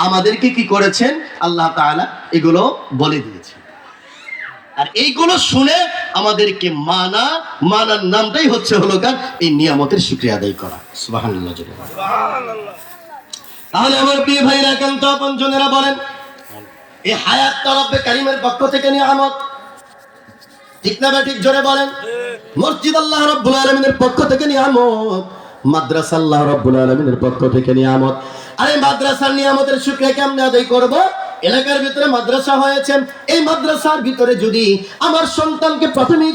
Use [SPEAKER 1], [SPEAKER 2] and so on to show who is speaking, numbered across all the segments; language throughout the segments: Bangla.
[SPEAKER 1] আমাদেরকে কি করেছেন আল্লাহ তাআলা এগুলো বলে দিয়েছেন। আর এইগুলো শুনে আমাদেরকে মানার নামটাই হচ্ছে হলো কার এই নিয়ামতের শুকরিয়া আদায় করা। সুবহানাল্লাহ। তাহলে আমার প্রিয় ভাইরা একান্ত আপনজনেরা বলেন, এই হায়াতটা রব্বে কারীমের পক্ষ থেকে নিয়ামত, ঠিক না ঠিক জোরে বলেন। মসজিদ আল্লাহ রাব্বুল আলামিনের পক্ষ থেকে নিয়ামত, মাদ্রাসা আল্লাহ রাব্বুল আলামিনের পক্ষ থেকে নিয়ামত। আর এই মাদ্রাসার নিয়ামতের শুকরিয়া কেমনে আদায় করব? এলাকার ভিতরে মাদ্রাসা হয়েছে, এই মাদ্রাসার ভিতরে যদি আমার সন্তানকে প্রাথমিক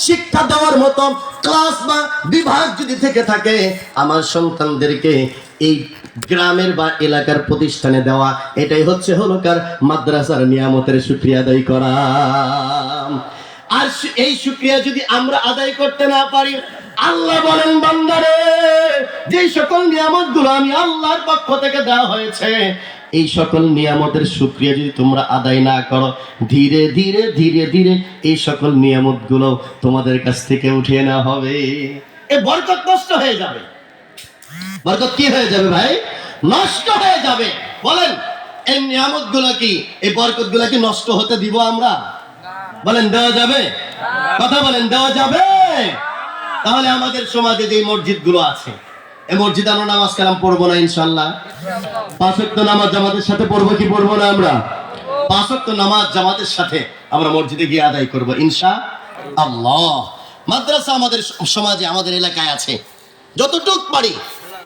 [SPEAKER 1] শিক্ষা দেওয়ার মতো ক্লাস বা বিভাগ যদি থেকে থাকে, আমার সন্তানদেরকে এই গ্রামের বা এলাকার প্রতিষ্ঠানে দেওয়া, এটাই হচ্ছে হলো কার মাদ্রাসার নিয়ামতের শুকরিয়া আদায় করা। আর এই শুকরিয়া যদি আমরা আদায় করতে না পারি, আল্লাহ বলেন বান্দারে, যে সকল নিয়ামতগুলো আমি আল্লাহর পক্ষ থেকে দেওয়া হয়েছে, এই সকল নিয়ামতের শুকরিয়া যদি তোমরা আদায় না করো, ধীরে ধীরে ধীরে ধীরে এই সকল নিয়ামতগুলো তোমাদের কাছ থেকে উঠিয়ে নেওয়া হবে। এই বরকত নষ্ট হয়ে যাবে। বরকত কি হয়ে যাবে ভাই? নষ্ট হয়ে যাবে। বলেন, এই নিয়ামতগুলো কি, এই বরকতগুলো কি নষ্ট হতে দিব আমরা? বলেন দেওয়া যাবে? কথা বলেন, দেওয়া যাবে? তাহলে আমাদের সমাজে যে মসজিদগুলো আছে, এই মসজিদে আমরা নামাজ কালাম পড়বো না ইনশাআল্লাহ? 5 ওয়াক্ত নামাজ জামাতের সাথে পড়বো কি পড়বো না? আমরা 5 ওয়াক্ত নামাজ জামাতের সাথে আমরা মসজিদে গিয়ে আদায় করবো ইনশাআল্লাহ। মাদ্রাসা আমাদের সমাজে, আমাদের এলাকায় আছে, যতটুক পারি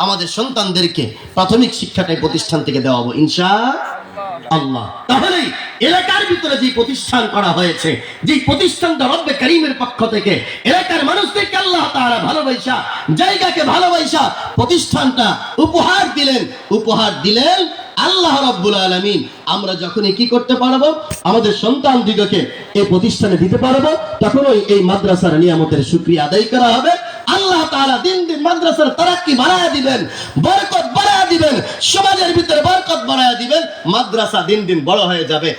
[SPEAKER 1] আমাদের সন্তানদেরকে প্রাথমিক শিক্ষাটাই প্রতিষ্ঠান থেকে দেওয়া হবে ইনশাআল্লাহ। তাহলে এলাকার ভিতরে যে প্রতিষ্ঠান করা হয়েছে, যে প্রতিষ্ঠানটা রব্বে কারীমের পক্ষ থেকে এলাকার মানুষদেরকে আল্লাহ তাআলা ভালোবাসা, জায়গাকে ভালোবাসা প্রতিষ্ঠানটা উপহার দিলেন আল্লাহ রাব্বুল আলামিন। আমরা যখনই কি করতে পারবো, আমাদের সন্তানদিগকে এই প্রতিষ্ঠানে দিতে পারবো, তখনই এই মাদ্রাসার নিয়ামতের শুকরিয়া আদায় করা হবে। আল্লাহ তাআলা দিন দিন মাদ্রাসার তারাক্কি বাড়ায়া দিবেন, বরকত বাড়ায়া দিবেন, সমাজের ভিতরে বরকত বাড়ায়া দিবেন। মাদ্রাসা দিন দিন বড় হয়ে যাবে।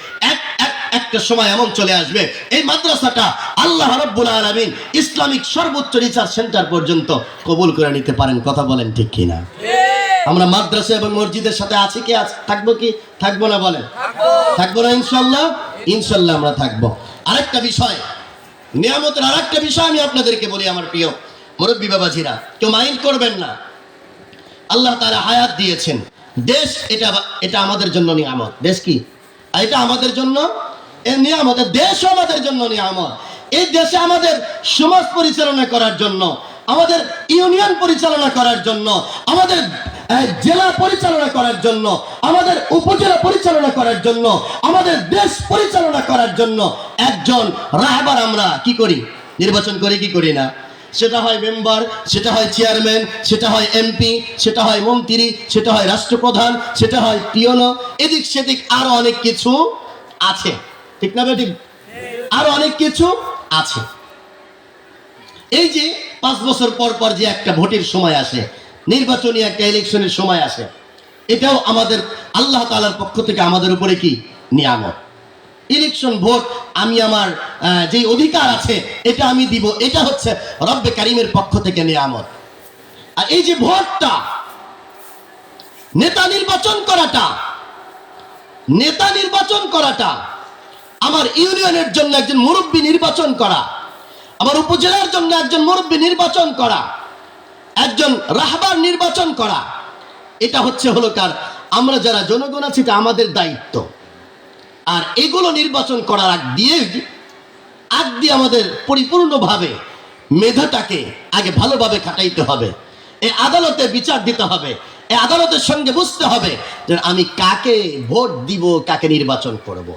[SPEAKER 1] একটা সময় এমন চলে আসবে, এই মাদ্রাসাটা আল্লাহ রাব্বুল আলামিন ইসলামিক সর্বোচ্চ রিসার্চ সেন্টার পর্যন্ত কবুল করে নিতে পারেন। কথা বলেন ঠিক কিনা? আমরা মাদ্রাসা এবং মসজিদের সাথে আছি কি? থাকবো কি থাকবো না? বলেন থাকবো না ইনশাআল্লাহ? ইনশাআল্লাহ আমরা থাকবো। আরেকটা বিষয়, নিয়ামতের আরেকটা বিষয় আমি আপনাদেরকে বলি আমার প্রিয় মুরব্বী বাবাজিরা, কেউ মাইন্ড করবেন না। আল্লাহ তাআলা হায়াত দিয়েছেন, দেশ এটা আমাদের জন্য নিয়ামত। দেশ কি? এটা আমাদের জন্য নিয়ামত। দেশও আমাদের জন্য নিয়ামত। এই দেশে আমাদের সমাজ পরিচালনা করার জন্য, আমাদের ইউনিয়ন পরিচালনা করার জন্য, আমাদের জেলা পরিচালনা করার জন্য, আমাদের উপজেলা পরিচালনা করার জন্য, আমাদের দেশ পরিচালনা করার জন্য একজন রাহবার আমরা কি করি? নির্বাচন করি কি করি না? সেটা হয় মেম্বার, সেটা হয় চেয়ারম্যান, সেটা হয় এমপি, সেটা হয় মন্ত্রী, সেটা হয় রাষ্ট্রপ্রধান, সেটা হয় পিয়নো, এদিক সেদিক আরো অনেক কিছু আছে, ঠিক না বেটি? আরো অনেক কিছু আছে। এই যে 5 বছর পর পর যে একটা ভোটের সময় আসে, নির্বাচনী একটা ইলেকশনের সময় আসে, এটাও আমাদের আল্লাহ তাআলার পক্ষ থেকে আমাদের উপরে কি নিয়ামত। ইলেকশন ভোট, আমি আমার যে অধিকার আছে এটা আমি দিব, এটা হচ্ছে রব্বে কারীমের পক্ষ থেকে নিয়ামত। আর এই যে ভোটটা, নেতা নির্বাচন করাটা, আমার ইউনিয়নের জন্য একজন মুরব্বী নির্বাচন করা, আমার উপজেলার জন্য একজন মুরব্বী নির্বাচন করা, একজন রাহবার নির্বাচন করা, এটা হচ্ছে হলো কার? আমরা যারা জনগণ আছি, এটা আমাদের দায়িত্ব। আর এগুলো নির্বাচন করার আগ দিয়ে আমাদের পরিপূর্ণভাবে মেধাটাকে আগে ভালোভাবে খাটাইতে হবে। এই আদালতে বিচার দিতে হবে, এই আদালতের সঙ্গে বুঝতে হবে যে আমি কাকে ভোট দিব, কাকে নির্বাচন করব,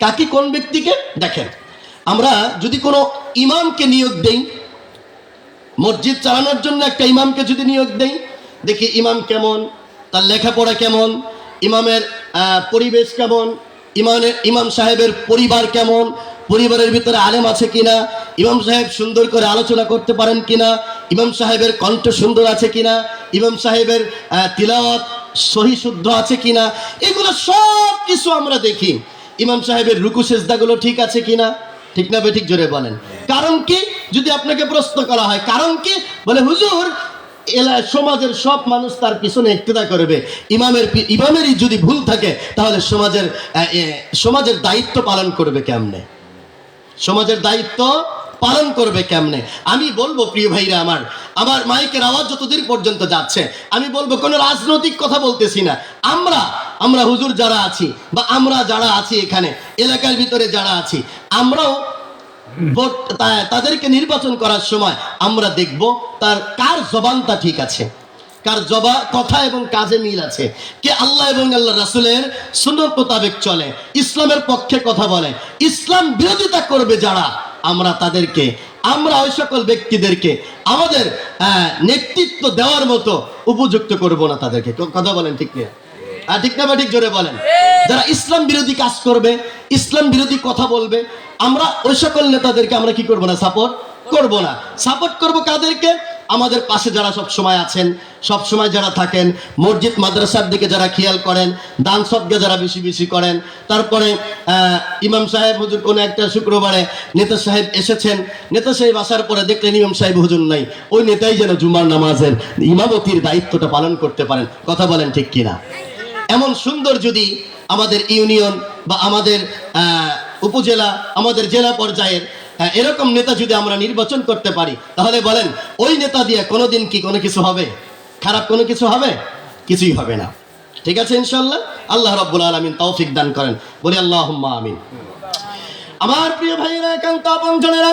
[SPEAKER 1] কাকে কোন ব্যক্তিকে। দেখেন, আমরা যদি কোনো ইমামকে নিয়োগ দেই, মসজিদ চালানোর জন্য একটা ইমামকে যদি নিয়োগ দেই, দেখি ইমাম কেমন, তার লেখাপড়া কেমন, ইমামের পরিবেশ কেমন, ইমাম সাহেবের পরিবার কেমন, পরিবারের ভিতরে আলেম আছে কিনা, ইমাম সাহেব সুন্দর করে আলোচনা করতে পারেন কিনা, ইমাম সাহেবের কণ্ঠ সুন্দর আছে কিনা, ইমাম সাহেবের তিলাওয়াত সহি শুদ্ধ আছে কিনা, এগুলো সব কিছু আমরা দেখি। ইমাম সাহেবের রুকু সেজদাগুলো ঠিক আছে কিনা, ঠিক না বেঠিক জোরে বলেন। কারণ কি? যদি আপনাকে প্রশ্ন করা হয় কারণ কি, বলে হুজুর সমাজের সব মানুষ তার পিছনে ইক্তেদা করবে। ইমামেরই যদি ভুল থাকে তাহলে সমাজের দায়িত্ব পালন করবে কেমনে? সমাজের দায়িত্ব পালন করবে কেমনে? আমি বলবো প্রিয় ভাইরা আমার মাইকের আওয়াজ যতদূর পর্যন্ত যাচ্ছে, আমি বলবো কোনো রাজনৈতিক কথা বলতেছি না। আমরা হুজুর যারা আছি বা আমরা যারা আছি এখানে এলাকার ভিতরে যারা আছি, আমরাও তাদেরকে নির্বাচন করার সময় আমরা দেখব কার জবানটা ঠিক আছে, কার কথা এবং কাজে মিল আছে, কে আল্লাহ এবং আল্লাহ রাসূলের সুন্নাত মোতাবেক চলে, ইসলামের পক্ষে কথা বলে। ইসলাম বিরোধিতা করবে যারা, আমরা ওই সকল ব্যক্তিদেরকে আমাদের নেতৃত্ব দেওয়ার মতো উপযুক্ত করব না তাদেরকে। কথা বলেন ঠিক না? ঠিক না বা ঠিক জোরে বলেন? যারা ইসলাম বিরোধী কাজ করবে, ইসলাম বিরোধী কথা বলবে, আমরা ওই সকল নেতাদেরকে আমরা কি করব না? সাপোর্ট করব না। সাপোর্ট করব কাদেরকে? আমাদের পাশে যারা সব সময় আছেন, সব সময় যারা থাকেন, মসজিদ মাদ্রাসার দিকে যারা খেয়াল করেন, দান সদকা যারা বেশি বেশি করেন। তারপরে ইমাম সাহেব হুজুর কোনো একটা শুক্রবারে নেতা সাহেব এসেছেন, নেতা সাহেব আসার পরে দেখলেন ইমাম সাহেব হুজুর নাই, ওই নেতাই যেন জুমার নামাজের ইমামতির দায়িত্বটা পালন করতে পারেন। কথা বলেন ঠিক কিনা? এমন সুন্দর যদি আমাদের ইউনিয়ন বা আমাদের উপজেলা, আমাদের জেলা পর্যায়ের এরকম নেতা যদি আমরা নির্বাচন করতে পারি, তাহলে বলেন ওই নেতা দিয়ে কোনোদিন কি কোনো কিছু হবে? খারাপ কোনো কিছু হবে? কিছুই হবে না। ঠিক আছে ইনশাআল্লাহ। আল্লাহ রাব্বুল আলামিন তৌফিক দান করেন, বলি আল্লাহুম্মা আমিন। আমার প্রিয় ভাইরা, একান্ত আপনজনেরা,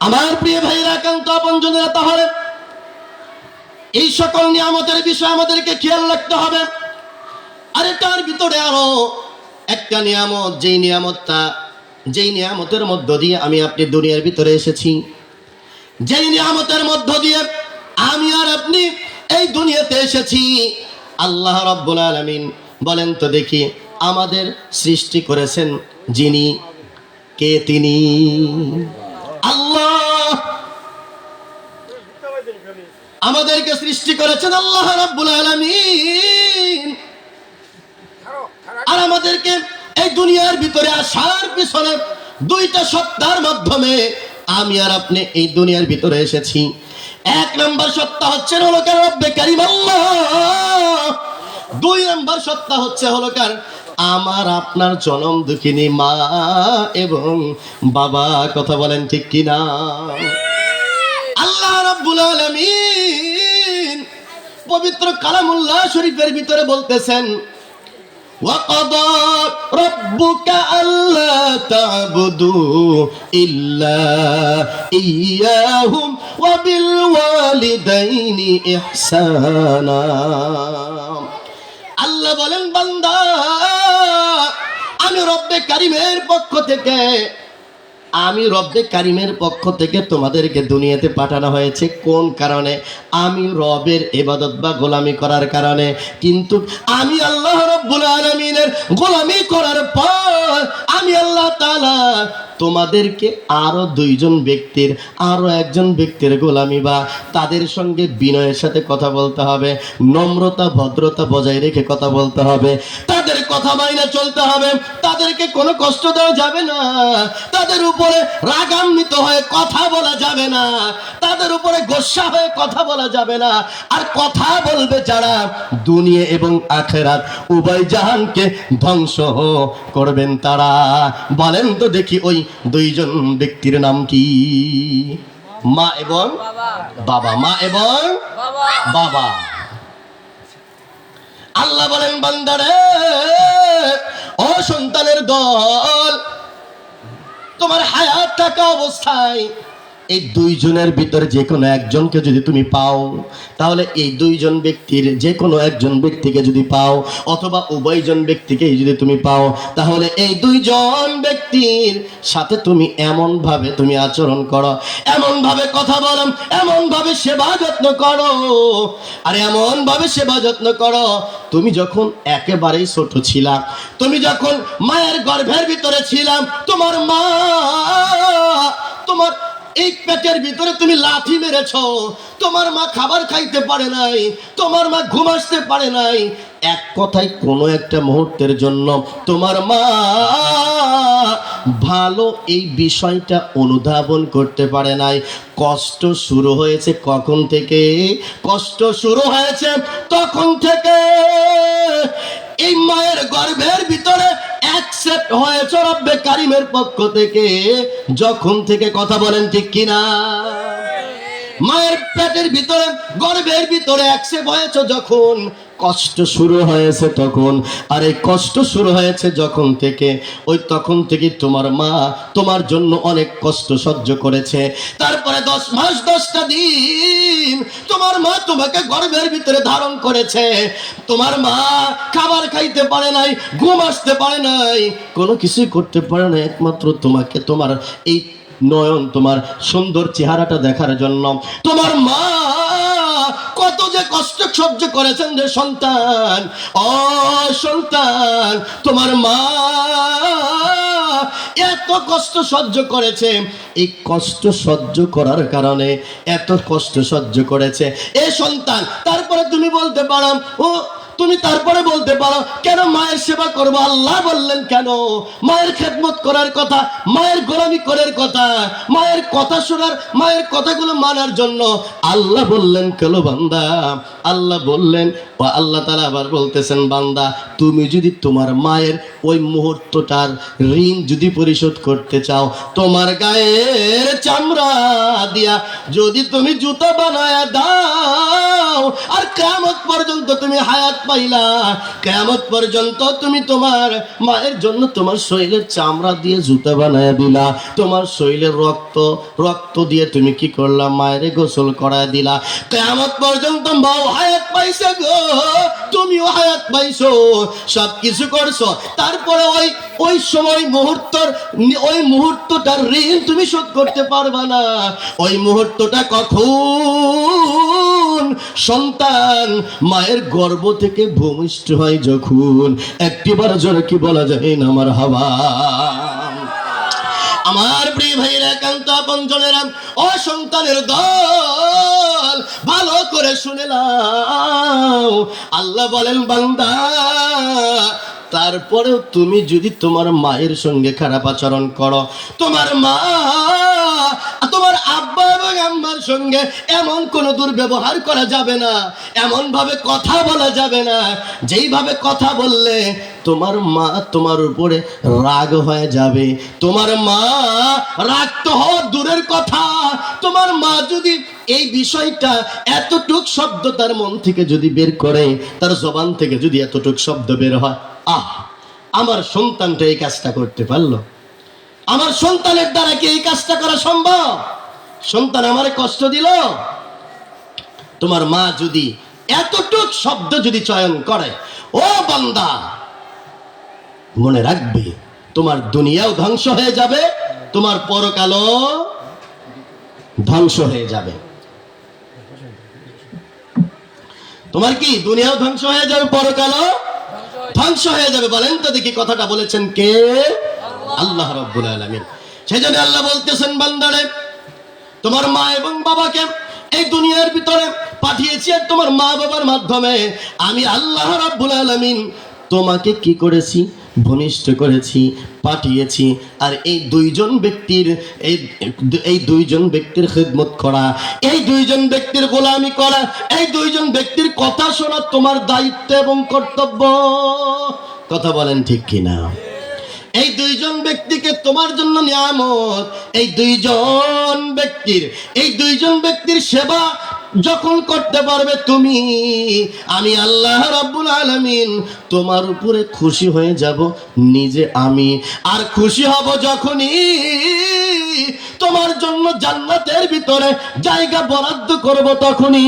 [SPEAKER 1] আমার প্রিয় ভাইরা, একান্ত আপনজনেরা, তাহলে এই সকল নিয়ামতের বিষয় আমাদেরকে খেয়াল রাখতে হবে। আর এটার ভিতরে আরো একটা নিয়ামত, যেই নিয়ামতের মধ্য দিয়ে আমি আপনি দুনিয়ার ভিতরে এসেছি, যেই নিয়ামতের মধ্য দিয়ে আমি আর আপনি এই দুনিয়াতে এসেছি, আল্লাহ রাব্বুল আলামিন বলেন তো দেখি, আমাদের সৃষ্টি করেছেন যিনি, কে তিনি? আল্লাহ। আমাদেরকে সৃষ্টি করেছেন আল্লাহ রাব্বুল আলামিন। আর আমাদেরকে এই দুনিয়ার ভিতরে আসার পিছনে দুইটা সত্তার মাধ্যমে আমি আর আপনি এই দুনিয়ার ভিতরে এসেছি। এক নম্বর সত্তা হচ্ছে হলোকার রব্বে কারীম আল্লাহ। দুই নম্বর সত্তা হচ্ছে হলোকার আমার আপনার জনম দুঃখিনী মা এবং বাবা। কথা বলেন ঠিক কিনা? আল্লাহ রাব্বুল আলামিন পবিত্র কালামুল্লাহ শরীফের ভিতরে বলতেছেন, وَقَضَى رَبُّكَ أَلَّا تَعْبُدُوا إِلَّا إِيَّاهُ وَبِالْوَالِدَيْنِ إِحْسَانًا। আল্লাহ বলেন, বান্দা, আমি রব্বে কারিমের পক্ষ থেকে তোমাদেরকে দুনিয়াতে পাঠানো হয়েছে। কোন কারণে? আমি রবের ইবাদত বা গোলামি করার কারণে। কিন্তু আমি আল্লাহ রাব্বুল আলামিনের গোলামি করার পর আমি আল্লাহ তাআলা তোমাদেরকে আরো একজন ব্যক্তির গোলামি বা তাদের সঙ্গে বিনয়ের সাথে কথা বলতে হবে, নম্রতা ভদ্রতা বজায় রেখে কথা বলতে হবে, তাদের কথা মাইনে চলতে হবে, তাদেরকে কোনো কষ্ট দেওয়া যাবে না, তাদের উপরে রাগান্বিত হয়ে কথা বলা যাবে না, তাদের উপরে গোসা হয়ে কথা বলা যাবে না। আর কথা বলবে যারা, দুনিয়া এবং আখিরাত উভয় জাহানকে ধ্বংস করবেন তারা। বলেন তো দেখি ওই দুইজন ব্যক্তির নাম কি? মা এবং বাবা। মা এবং বাবা। আল্লাহ বলেন, বান্দারে, ও সন্তানের দল, তোমার হায়াত থাকা অবস্থায় এই দুইজনের ভিতরে যে কোনো একজনকে যদি তুমি পাও, তাহলে এই দুইজন ব্যক্তির যে কোনো একজন ব্যক্তিকে যদি পাও, অথবা উভয়জন ব্যক্তিকে যদি তুমি পাও, তাহলে এই দুইজন ব্যক্তির সাথে তুমি এমন ভাবে তুমি আচরণ করো, এমন ভাবে কথা বলো, এমন ভাবে সেবা যত্ন করো, আর এমন ভাবে সেবা যত্ন করো, তুমি যখন একেবারেই ছোট ছিলা, তুমি যখন মায়ের গর্ভের ভিতরে ছিলাম, তোমার মা তোমার এই পেটের ভিতরে তুমি লাথি মেরেছো, তোমার মা খাবার খাইতে পারে নাই, তোমার মা ঘুম আসতে পারে নাই। এক কথায় কোনো একটা মুহূর্তের জন্য তোমার মা ভালো এই বিষয়টা অনুধাবন করতে পারে নাই। কষ্ট শুরু হয়েছে কখন থেকে? কষ্ট শুরু হয়েছে তখন থেকে এই মায়ের গর্ভের ভিতরে অ্যাকসেপ্ট হয়েছে রব্বে কারিমের পক্ষ থেকে, যখন থেকে। কথা বলেন ঠিক কিনা? মায়ের পেটের ভিতরে গর্ভের ভিতরে অ্যাকসেপ্ট হয়েছে যখন, কষ্ট শুরু হয়েছে তখন। আর এই কষ্ট শুরু হয়েছে যখন থেকে, ওই তখন থেকে তোমার মা তোমার জন্য অনেক কষ্ট সহ্য করেছে। তারপরে 10 মাস 10টা দিন তোমার মা তোমাকে গর্ভের ভিতরে ধারণ করেছে। তোমার মা খাবার খাইতে পারে নাই, ঘুম আসতে পারে নাই, কোনো কিছুই করতে পারে না, একমাত্র তোমাকে, তোমার এই নয়ন, তোমার সুন্দর চেহারাটা দেখার জন্য। তোমার মা কত যে কষ্ট সহ্য করেছেন রে সন্তান, ও সন্তান, তোমার মা এত কষ্ট সহ্য করেছে। এই কষ্ট সহ্য করার কারণে, এত কষ্ট সহ্য করেছে এ সন্তান। তারপরে তুমি বলতে পারো, ও তুমি তারপরে বলতে পারো, কেন মায়ের সেবা করবো? আল্লাহ বললেন কেন? মায়ের খেদমত করার কথা, মায়ের গোলামি করার কথা, মায়ের কথা শোনার, মায়ের কথাগুলো মানার জন্য আল্লাহ বললেন কেন বান্দা? আল্লাহ বললেন, ও আল্লাহ তাআলা আবার বলতেছেন, বান্দা তুমি যদি তোমার মায়ের ওই মুহূর্তটার ঋণ যদি পরিশোধ করতে চাও, তোমার গায়ের চামড়া দিয়া যদি তুমি জুতা বানায়া দাও, আর কিয়ামত পর্যন্ত তুমি হায়াত পাইলা, কিয়ামত পর্যন্ত তুমি তোমার মায়ের জন্য তোমার শরীরের চামড়া দিয়ে জুতা বানায়া দিলা, তোমার শরীরের রক্ত দিয়ে তুমি কি করলা? মায়ের গোসল করায় দিলা, কিয়ামত পর্যন্ত মাও হায়াত পাইছে গো, তুমিও হায়াত পাইছো, সব কিছু করছো। তারপরে ওই সময় ওই মুহূর্তটার ঋণ তুমি শোধ করতে পারবা না। ওই মুহূর্তটা কখন? সন্তান মায়ের গর্ভ থেকে ভূমিষ্ঠ হয় যখন। একটিবার জোরে কি বলা যায় না আমার হাওয়া? আমার প্রিয় ভাইরা, একান্ত আপনজনেরা, ও সন্তানের দল, ভালো করে শুনে নাও। আল্লাহ বলেন, বান্দা তারপরেও তুমি যদি তোমার মায়ের সঙ্গে খারাপ আচরণ করো, তোমার মা, তোমার আব্বা এবং আম্মার সঙ্গে এমন কোনো দুর্ব্যবহার করা যাবে না, এমন ভাবে কথা বলা যাবে না যেইভাবে কথা বললে তোমার মা তোমার উপরে রাগ হয়ে যাবে। তোমার মা রাগ তো হওয়া দূরের কথা, তোমার মা যদি এই বিষয়টা এতটুক শব্দ তার মন থেকে যদি বের করে, তার জবান থেকে যদি এতটুক শব্দ বের হয়, আহ, আমার সন্তানটা এই কাজটা করতে পারলো, আমার সন্তানের দ্বারা কি এই কাজটা করা সম্ভব? সন্তান আমারে কষ্ট দিল। তোমার মা যদি এতটুক শব্দ যদি চয়ন করে, ও বান্দা মনে রাখবে, তোমার দুনিয়াও ধ্বংস হয়ে যাবে, তোমার পরকালও ধ্বংস হয়ে যাবে। তোমার কি দুনিয়াও ধ্বংস হয়ে যাবে, পরকালও ধ্বংস হয়ে যাবে। বলেন তো দেখি, কথাটা বলেছেন কে? আল্লাহ রাব্বুল আলামিন। সেজন্য আল্লাহ বলতেছেন, বান্দারে তোমার মা এবং বাবাকে এই দুনিয়ার ভিতরে পাঠিয়েছি, আর তোমার মা বাবার মাধ্যমে আমি আল্লাহ রাব্বুল আলামিন তোমাকে কি করেছি? ভূমিষ্ঠ করেছি, পাঠিয়েছি। আর এই দুইজন ব্যক্তির এই দুইজন ব্যক্তির খিদমত করা, এই দুইজন ব্যক্তির গোলামি করা, এই দুইজন ব্যক্তির কথা শোনা তোমার দায়িত্ব এবং কর্তব্য। কথা বলেন ঠিক কিনা? এই দুইজন ব্যক্তিকে তোমার জন্য নিয়ামত। এই দুইজন ব্যক্তির সেবা যখন করতে পারবে তুমি, আমি আল্লাহ রাব্বুল আলামিন তোমার উপরে খুশি হয়ে যাব নিজে আমি। আর খুশি হব যখনই তোমার জন্য জান্নাতের ভিতরে জায়গা বরাদ্দ করব, তখনই।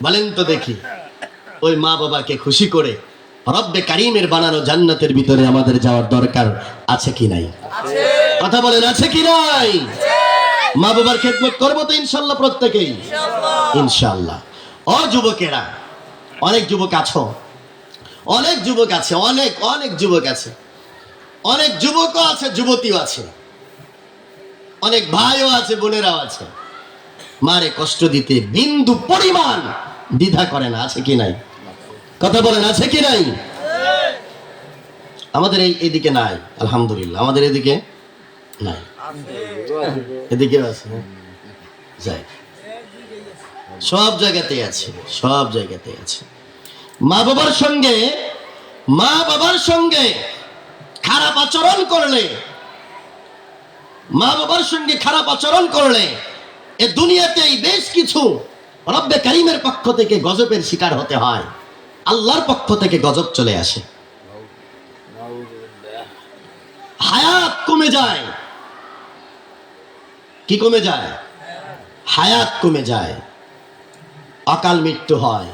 [SPEAKER 1] বলেন তো দেখি, ওই মা বাবাকে খুশি করে রব্বে কারিমের বানানো জান্নাতের ভিতরে আমাদের যাওয়ার দরকার আছে কি নাই? কথা বলেন, আছে কি নাই? মা বাবার খেদমত করবো তো ইনশাল্লাহ, প্রত্যেকেই ইনশাল্লাহ। ও যুবকেরা, অনেক যুবক আছো, অনেক যুবক আছে, অনেক যুবক আছে, অনেক যুবকও আছে, যুবতীও আছে, অনেক ভাইও আছে, বোনেরাও আছে। মারে কষ্ট দিতে বিন্দু পরিমাণ দ্বিধা করে না, আছে কি নাই? কথা বলেন, আছে কি নাই? আমাদের এইদিকে নাই, আলহামদুলিল্লাহ আমাদের এদিকে নাই, এদিকে আছে, যাই সব জায়গাতে আছে, সব জায়গাতে আছে। মা বাবার সঙ্গে খারাপ আচরণ করলে, মা বাবার সঙ্গে খারাপ আচরণ করলে এ দুনিয়াতেই বেশ কিছু রব্বে কারীমের পক্ষ থেকে গজবের শিকার হতে হয়। আল্লাহর পক্ষ থেকে গজব চলে আসে, হায়াত কমে যায়। কি কমে যায়? হায়াত কমে যায়, অকাল মৃত্যু হয়,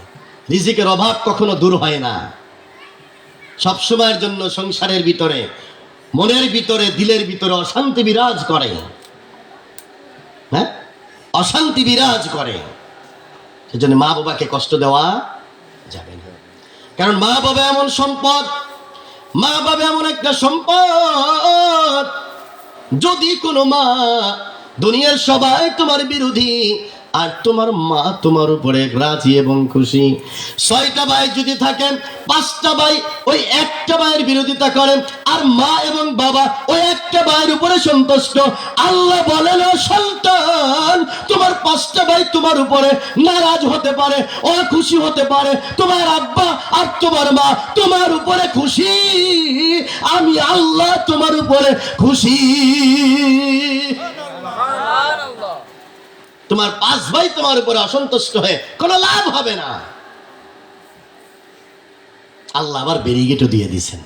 [SPEAKER 1] রিজিকের অভাব কখনো দূর হয় না। সবসময়ের জন্য সংসারের ভিতরে, মনের ভিতরে, দিলের ভিতরে অশান্তি বিরাজ করে। হ্যাঁ, অশান্তি বিরাজ করে। সেজন্য মা বাবাকে কষ্ট দেওয়া যাবে না, কারণ মা বাবা এমন সম্পদ, মা বাবা এমন একটা সম্পদ, যদি কোনো মা দুনিয়ার সবাই তোমার বিরোধী আর তোমার মা তোমার উপরে রাজি এবং খুশি, 6টা ভাই যদি থাকেন, 5টা ভাই ওই একটা ভাইয়ের বিরোধিতা করেন, আর মা এবং বাবা ওই একটা ভাইয়ের উপরে সন্তুষ্ট। আল্লাহ বলেন, ও সন্তান, তোমার 5টা ভাই তোমার উপরে নারাজ হতে পারে, অখুশি হতে পারে, তোমার আব্বা আর তোমার মা তোমার উপরে খুশি, আমি আল্লাহ তোমার উপরে খুশি। তোমার 5 ভাই তোমার উপরে অসন্তুষ্ট হয়ে কোনো লাভ হবে না। আল্লাহ আবার ব্যারিকেডও দিয়ে দিয়েছেন,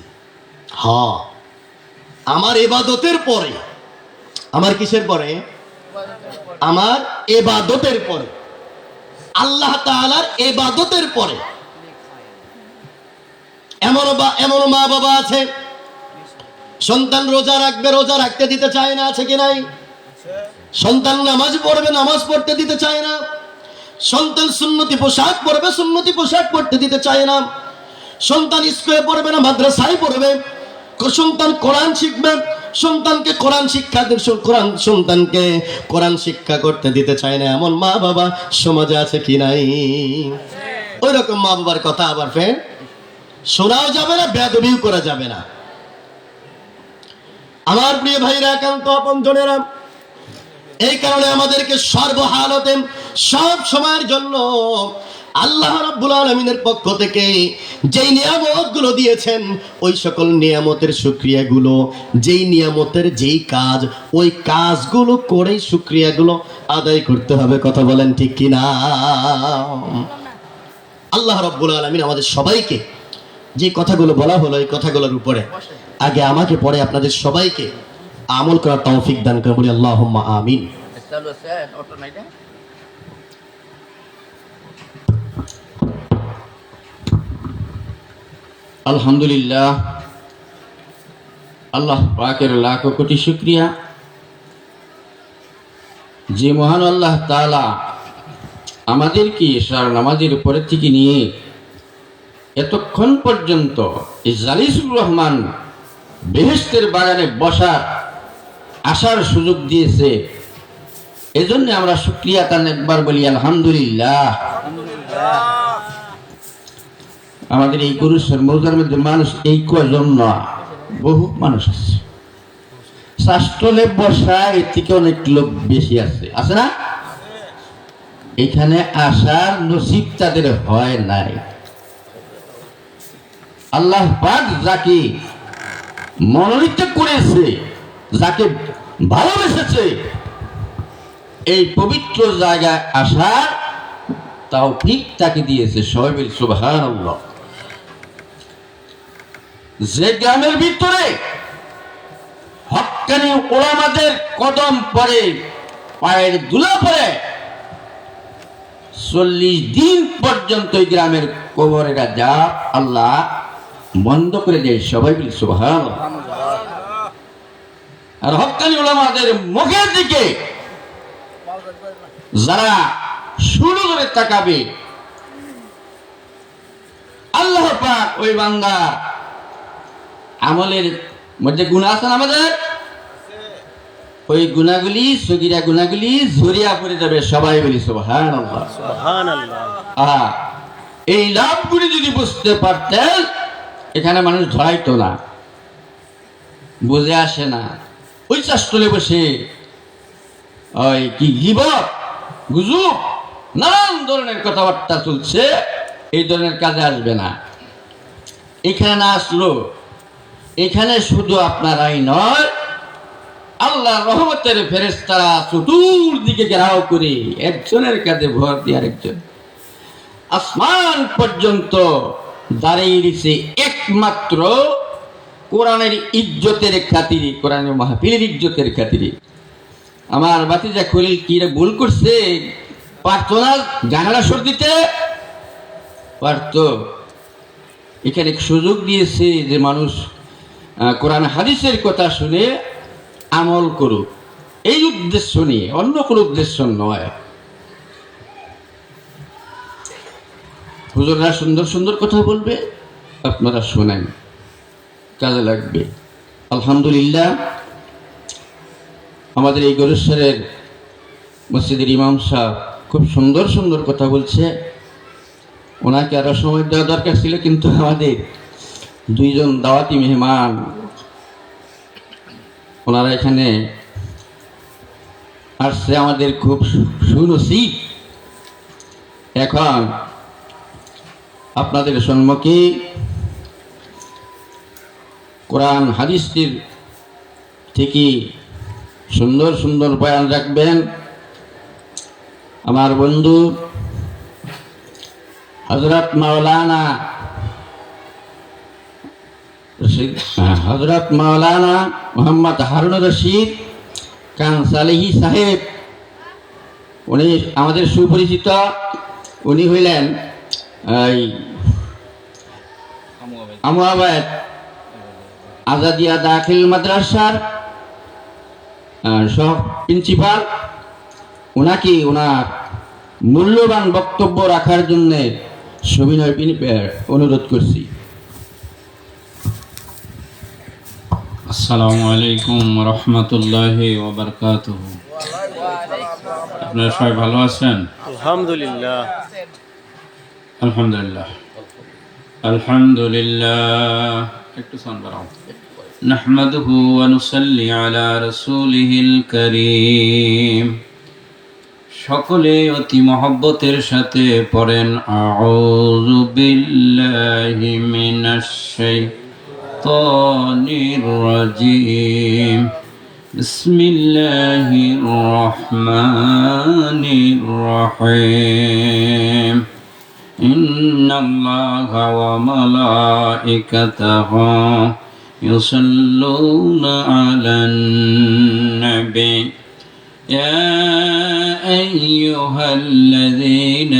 [SPEAKER 1] আমার ইবাদতের পরে, আমার কিসের পরে? আমার ইবাদতের পরে, আল্লাহ তাআলার ইবাদতের পরে। এমন মা বাবা আছে, সন্তান রোজা রাখবে, রোজা রাখতে দিতে চায় না, আছে কি নাই? সন্তান নামাজ পড়বে, নামাজ পড়তে দিতে চায় না। সন্তান সুন্নতি পোশাক পরবে, সুন্নতি পোশাক পড়তে দিতে চায় না। সন্তান স্কুলে পড়বে না, মাদ্রাসায় পড়বে। সন্তান কোরআন শিখবে, সন্তানকে কোরআন শিক্ষা, সন্তানকে কোরআন শিক্ষা করতে দিতে চায় না। এমন মা বাবা সমাজে আছে কি নাই? ওই রকম মা বাবার কথা আবার ফের শোনাও যাবে না, বেয়াদবিও করা যাবে না। আমার প্রিয় ভাইরা, একান্ত আপনজনেরা, এই কারণে আমাদেরকে সর্বহালতে, সব সময়ের জন্য আল্লাহ রাব্বুল আলামিনের পক্ষ থেকে যেই নিয়ামতগুলো দিয়েছেন, ওই সকল নিয়ামতের শুকরিয়াগুলো, যেই নিয়ামতের যেই কাজ, ওই কাজগুলো করে শুকরিয়াগুলো আদায় করতে হবে। কথা বলেন ঠিক কিনা? আল্লাহ রাব্বুল আলামিন আমাদের সবাইকে যে কথাগুলো বলা হলো, এই কথাগুলোর উপরে আগে আমাকে, পরে আপনাদের সবাইকে আমল করার তৌফিক দান করে বলি আল্লাহুম্মা আমিন।
[SPEAKER 2] আলহামদুলিল্লাহ, আল্লাহ পাকের লাখ কোটি শুকরিয়া, যে মহান আল্লাহ তাআলা আমাদেরকে ইশার নামাজের উপরে থেকে নিয়ে এতক্ষণ পর্যন্ত এই জালিসুর রহমান বেহেশতের বাগানে বসার আসার সুযোগ দিয়েছে। এজন্য আমরা শুকরিয়া তার একবার বলি আলহামদুলিল্লাহ। আমাদের এই গুরুসর মৌজার মধ্যে মানুষ এই কজন না, বহু মানুষ আছে। শাস্ত্রলে বসা এর থেকে অনেক লোক বেশি আছে, আছে না? এখানে আসার নসিব তাদের হয় নাই। আল্লাহ পাক যাকে মনোনীত করেছে, যাকে ভালোবেসেছে, এই পবিত্র জায়গায় আসার তৌফিক তাকে দিয়েছে। সবাই বলি সুবহানাল্লাহ। যে গ্রামের ভিতরে হক্কানি ওলামাদের কদম পড়ে, পায়ের ধুলা পড়ে, 40 দিন পর্যন্ত এই গ্রামের কবরের আযাব আল্লাহ বন্ধ করে দেয়। সবাই বলি সুবহানাল্লাহ। আর হক্কানি ওলামাদের মুখের দিকে যারা শুরু করে তাকাবে, আল্লাহ পাক ওই বান্দা আমলের মধ্যে গুনাহ আছে আমাদের, ওই গুনাহগুলি, সগীরা গুনাহগুলি ঝরিয়া পড়ে যাবে। সবাই বলি সুবহানাল্লাহ, সুবহানাল্লাহ। এই লাভগুলি যদি বুঝতে পারতেন, এখানে মানুষ ধরাইতো না। বুঝে আসে না, ওই চাষতলে বসে ওই কি গীবত, গুজব, নানান ধরনের কথাবার্তা চলছে, এই ধরনের কাজে আসবে না। এখানে না আসলো, এখানে শুধু আপনারাই নয়, আল্লাহ রহমতের ফেরেশতারা চতুর্দিকে ঘেরাও করে একজনের কাছে ভর দিয়ে আরেকজন আসমান পর্যন্ত দাঁড়িয়ে দিছে একমাত্র কোরআনের ইজ্জতের খাতিরে, কোরআনের মাহফিলের ইজ্জতের খাতিরে। আমার বাতিজা খলিল কি ভুল করছে? পারতো না জানালা সর দিতে পারতো। এখানে সুযোগ দিয়েছে যে মানুষ কোরআন হাদিসের কথা শুনে আমল করুক, এই উদ্দেশ্য নিয়ে, অন্য কোনো উদ্দেশ্য নয়। হুজুররা সুন্দর সুন্দর কথা বলবে, আপনারা শোনেন, কাজে লাগবে। আলহামদুলিল্লাহ, আমাদের এই গরেশ্বরের মসজিদের ইমাম সাহেব খুব সুন্দর সুন্দর কথা বলছে। ওনাকে আরো সময় দেওয়া দরকার ছিল, কিন্তু আমাদের দুইজন দাওয়াতি মেহমান ওনারা এখানে আসছে, আমাদের খুব সুনসিব। এখন আপনাদের সম্মুখে কোরআন হাদিসটির থেকে সুন্দর সুন্দর বয়ান রাখবেন আমার বন্ধু হযরত মাওলানা মোহাম্মদ হারুন রশিদ কানসালিহি সাহেব। উনি আমাদের সুপরিচিত, উনি হইলেন আমুয়াবাদ আজাদিয়া দাখিল মাদ্রাসার সহ প্রিন্সিপাল। ওনাকে ওনার মূল্যবান বক্তব্য রাখার জন্য সবিনয় অনুরোধ করছি।
[SPEAKER 3] আসসালামু আলাইকুম রহমতুল্লাহি ওয়া বারাকাতুহু। আপনারা সবাই ভালো আছেন?
[SPEAKER 4] আলহামদুলিল্লাহ।
[SPEAKER 3] আলহামদুলিল্লাহ আলহামদুলিল্লাহ। একটু সাউন্ড বাড়াও। নাহমাদুহু ওয়া নুসাল্লি আলা রাসূলিহিল কারীম। সকলে অতি মহব্বতের সাথে পড়েন আউযু বিল্লাহি মিনাশ শাইতানির রাজীম। বিসমিল্লাহির রহমানির রহিম। ইন্নাল্লাহা ওয়া মালাইকাতাহু ইউসাল্লুনা আলান নবী يا أيها الذين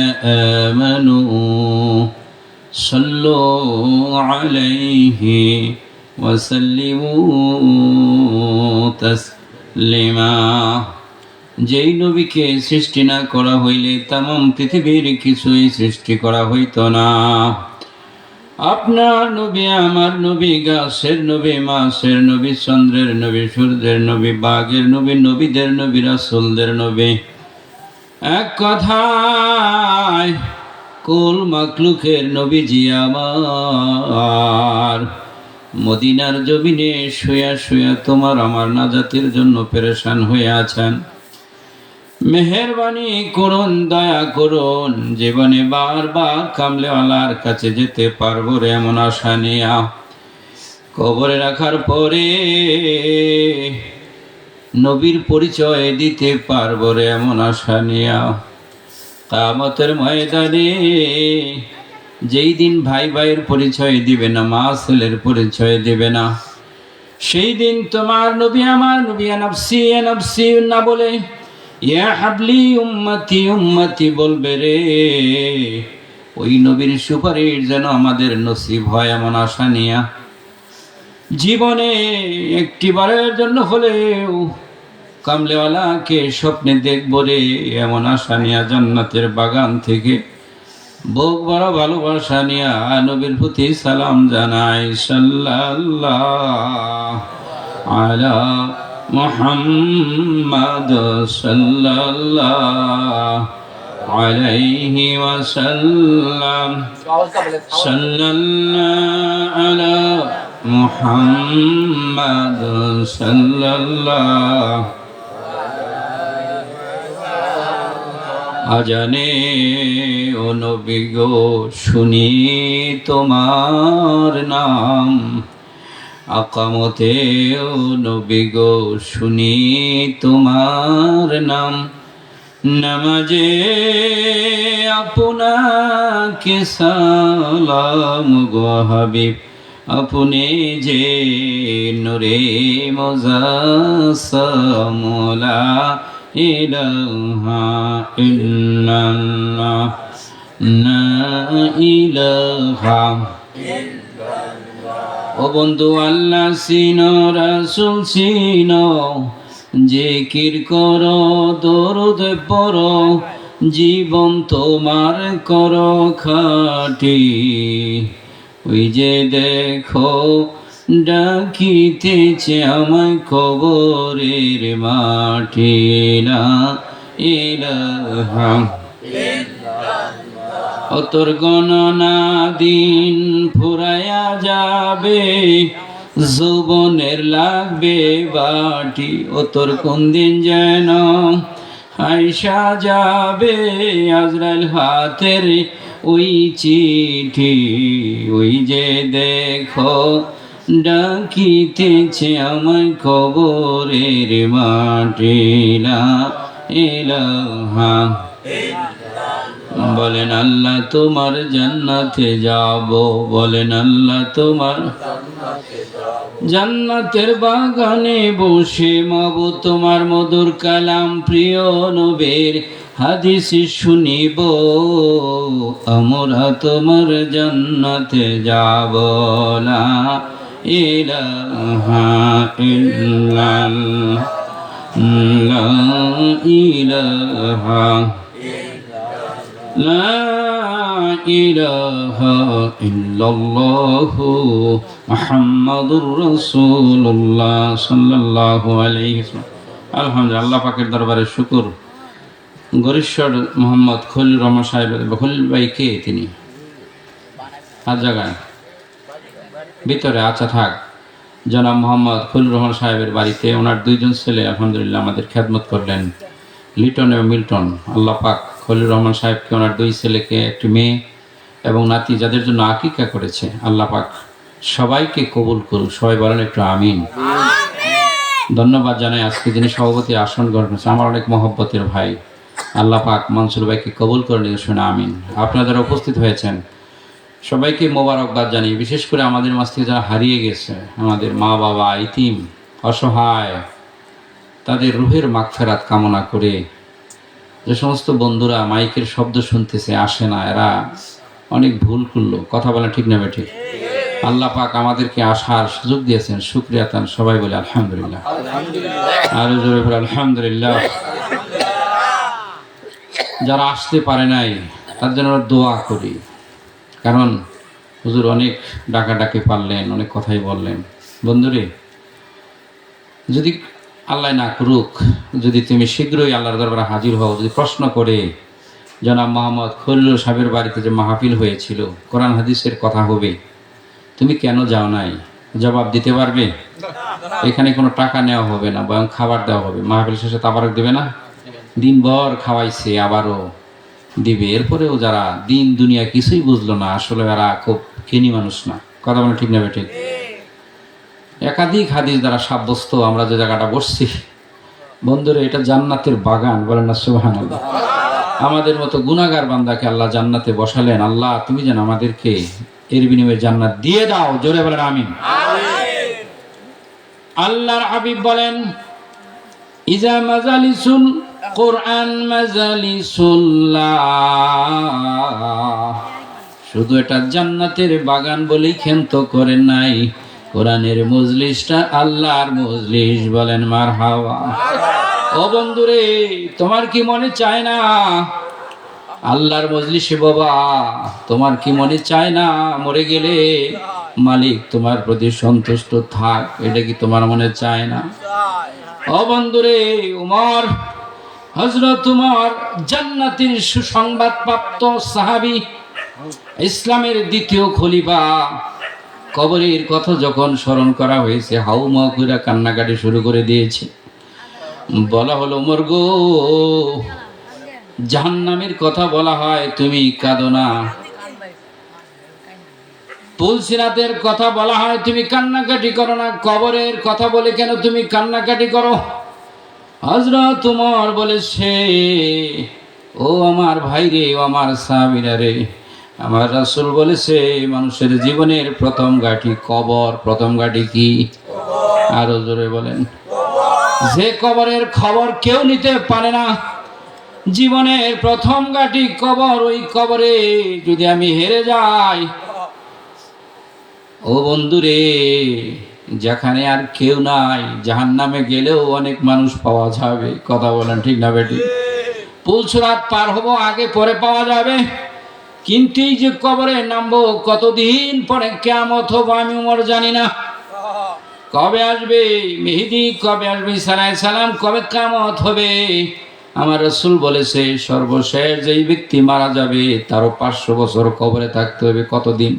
[SPEAKER 3] آمنوا صلوا عليه وسلموا تسليما। যেই নবীকে সৃষ্টি না করা হইলে তামাম পৃথিবীর কিছুই সৃষ্টি করা হইতো না। আপনার নবী, আমার নবী, গাছের নবী, মাছের নবী, চন্দ্রের নবী, সূর্যের নবী, বাঘের নবী, নবীদের নবী, রাসূলদের নবী। এক কথায় কুল মাখলুকের নবীজি আমার মদিনার জমিনে শুয়া শুয়া তোমার আমার নাজাতের জন্য পেরেশান হয়ে আছেন। মেহেরবানি করুন, দয়া করুন, জীবনে বারবার কামলেওয়ালার কাছে যেতে পারবো রে এমন আশা নিয়া কবরে রাখার পরে নবীর পরিচয় দিতে পারবো রে এমন আশা নিয়া কিয়ামতের ময়দানে যেই দিন ভাই ভাইয়ের পরিচয় দিবে না, মা ছেলের পরিচয় দিবে না, সেই দিন তোমার নবী আমার নবী নফসি নফসি না বলে ইয়া হাবলি উম্মতি উম্মতি বলবে রে। ওই নবীর সুপারিশ যেন আমাদের নসিব হয় এমন আশা নিয়া জীবনে একটিবারের জন্য হলেও কামলেওয়ালাকে স্বপ্নে দেখব রে এমন আশা নিয়া জান্নাতের বাগান থেকে বুক বড় ভালোবাসা নিয়া নবীর প্রতি সালাম জানাই। সাল্লাল্লাহু আলা মুহাম্মাদ সাল্লাল্লাহু আলাইহি ওয়াসাল্লাম। সাল্লাল্লাহু আলা মুহাম্মাদ সাল্লাল্লাহু আজানে ও নবী গো শুনি তোমার নাম, আকামতে ও নবী গো শুনি তোমার নাম, নামাজে আপনাকে সালাম গো হাবিব, আপনি যে নূরে মুজাসসাম, লা ইলাহা ইল্লাল্লাহ, লা ইলাহা। ও বন্ধু আল্লাহ চিনো, রাসূল চিনো, জিকির করো, দরুদ পড়ো, জীবন তোমার করো খাঁটি। ওই যে দেখো ডাকিতেছে আমায় কবরের মাটি, লা ইলাহা। ও তোর গণনা দিন ফুরায়া যাবে, যৌবনের লাগবে বাটি। ও তোর কোন দিন যেন আইসা যাবে, আজরাইল হাতের ওই চিঠি। ওই যে দেখো ডাকিতেছে আমায় কবরের মাটি, লা ইলাহা। বলেন আল্লাহ তোমার জান্নাতে যাব, বলেন আল্লাহ তোমার জান্নাতের বাগানে বসে মাবুদ তোমার মধুর কালাম প্রিয় নবীর হাদিস শুনিব, আমরা তোমার জান্নাতে যাব, লা ইলাহা ইল্লাল্লাহ, লা ইলাহা, লা ইলাহা ইল্লাল্লাহু মুহাম্মাদুর রাসূলুল্লাহ সাল্লাল্লাহু আলাইহি ওয়াসাল্লাম। আলহামদুলিল্লাহ, আল্লাহ পাকের দরবারে শুকর। গরিশ্বর মোহাম্মদ খলিল রহমান সাহেব, খলিল ভাই কে তিনি? আর জায়গায় ভিতরে, আচ্ছা থাক। জনাব মোহাম্মদ খলিল রহমান সাহেবের বাড়িতে ওনার দুইজন ছেলে আলহামদুলিল্লাহ আমাদের খেদমত করলেন, লিটন এবং মিল্টন। আল্লাহ পাক খলিল রহমান সাহেবকে, ওনার দুই ছেলেকে, একটি মেয়ে এবং নাতি, যাদের জন্য আকিকা করেছে, আল্লাহ পাক সবাইকে কবুল করুক। সবাই বলেন একটু আমিন। ধন্যবাদ জানাই আজকে যিনি সভাপতি আসন গ্রহণ করেছে, আমার অনেক মহব্বতের ভাই, আল্লাহ পাক মনসুর ভাইকে কবুল করে নিয়ে শুনে আমিন। আপনারা যারা উপস্থিত হয়েছেন সবাইকে মোবারকবাদ জানিয়ে, বিশেষ করে আমাদের মাঝ থেকে যারা হারিয়ে গেছে, আমাদের মা বাবা, ইতিম, অসহায়, তাদের রুহের মাগফিরাত কামনা করে, যে সমস্ত বন্ধুরা মাইকের শব্দ শুনতেছে আসে না, এরা অনেক ভুল করলো, কথা বলা ঠিক না ঠিক? আল্লাহ পাক আমাদেরকে আসার সুযোগ দিয়েছেন, শুকরিয়া তান। সবাই বলে আলহামদুলিল্লাহ, আরো জোরে বলে আলহামদুলিল্লাহ। যারা আসতে পারে নাই তার জন্য দোয়া করি, কারণ হুজুর অনেক ডাকাডাকি পারলেন, অনেক কথাই বললেন। বন্ধুরে, যদি আল্লাহ না করুক, যদি তুমি শীঘ্রই আল্লাহর দরবারে হাজির হও, যদি প্রশ্ন করে জনাব মোহাম্মদ খলিল সাহেবের বাড়িতে যে মাহফিল হয়েছিল, কোরআন হাদিসের কথা হবে, তুমি কেন যাও নাই, জবাব দিতে পারবে? এখানে কোনো টাকা নেওয়া হবে না, বরং খাবার দেওয়া হবে। মাহফিল শেষে তাবারক দেবে না? দিনভর খাওয়াইছে, আবারও দিবে। এরপরেও যারা দিন দুনিয়া কিছুই বুঝলো না, আসলে এরা খুব জ্ঞানী মানুষ না, কথা বলে ঠিক না বেঠিক? একাধিক হাদিস দ্বারা সাব্যস্ত আমরা যে জায়গাটা বসছি, বন্ধুরা, এটা জান্নাতের বাগান, বলেন না সুবহানাল্লাহ। আমাদের মতো গুনাহগার বান্দাকে আল্লাহ জান্নাতে বসালেন। আল্লাহ তুমি যেন আমাদেরকে এর বিনিময়ে জান্নাত দিয়ে দাও, জোরে বলেন আমিন। আল্লাহর হাবিব বলেন, ইজা মাজালিসুল কোরআন মাজালিসুল্লাহ, শুধু এটা জান্নাতের বাগান বলেই ক্ষান্ত করেন নাই, কোরআনের মজলিসটা আল্লাহর মজলিস, বলেন মারহাবা। ও বন্ধুরে, তোমার কি মনে চায় না আল্লাহর মজলিসে বাবা? তোমার কি মনে চায় না মরে গেলে মালিক তোমার প্রতি সন্তুষ্ট থাক? এটা কি তোমার মনে চায় না? ও বন্ধুরে, উমর হযরত উমর জান্নাতের সুসংবাদ প্রাপ্ত সাহাবী, ইসলামের দ্বিতীয় খলিফা, কবরের কথা যখন স্মরণ করা হয়েছে, হাউমাউ করে কান্নাকাটি শুরু করে দিয়েছে। বলা হলো, ওমর গো, জাহান্নামের কথা বলা হয় তুমি কাঁদো না, পুলসিরাতের কথা বলা হয় তুমি কান্নাকাটি করো না, কবরের কথা বলে কেন তুমি কান্নাকাটি করো? হযরত ওমর বলেছে, ও আমার ভাই রে, ও আমার সাহাবীরা রে, আমার রাসূল বলেছে মানুষের জীবনের প্রথম ঘাঁটি কবর। প্রথম ঘাঁটি কি? আরো জোরে বলেন। যে কবরের খবর কেউ নিতে পারে না, জীবনের প্রথম ঘাঁটি কবর। ওই কবরে যদি আমি হেরে যাই, ও বন্ধুরে, যেখানে আর কেউ নাই, জাহান্নামে গেলেও অনেক মানুষ পাওয়া যাবে। কথা বলেন ঠিক না বেটি? পুলসিরাত পার হব, আগে পরে পাওয়া যাবে, কিন্তু এই যে কবরে নামবো, কতদিন পরে কিয়ামত হবে আমি ওমর জানি না। কবে আসবে মেহেদী, কবে আসবে ঈসা আলাইহিস সালাম, কবে কিয়ামত হবে? আমার রাসূল বলেছে সর্বশেষ যেই ব্যক্তি মারা যাবে তারও 500 বছর কবরে থাকতে হবে। কতদিন?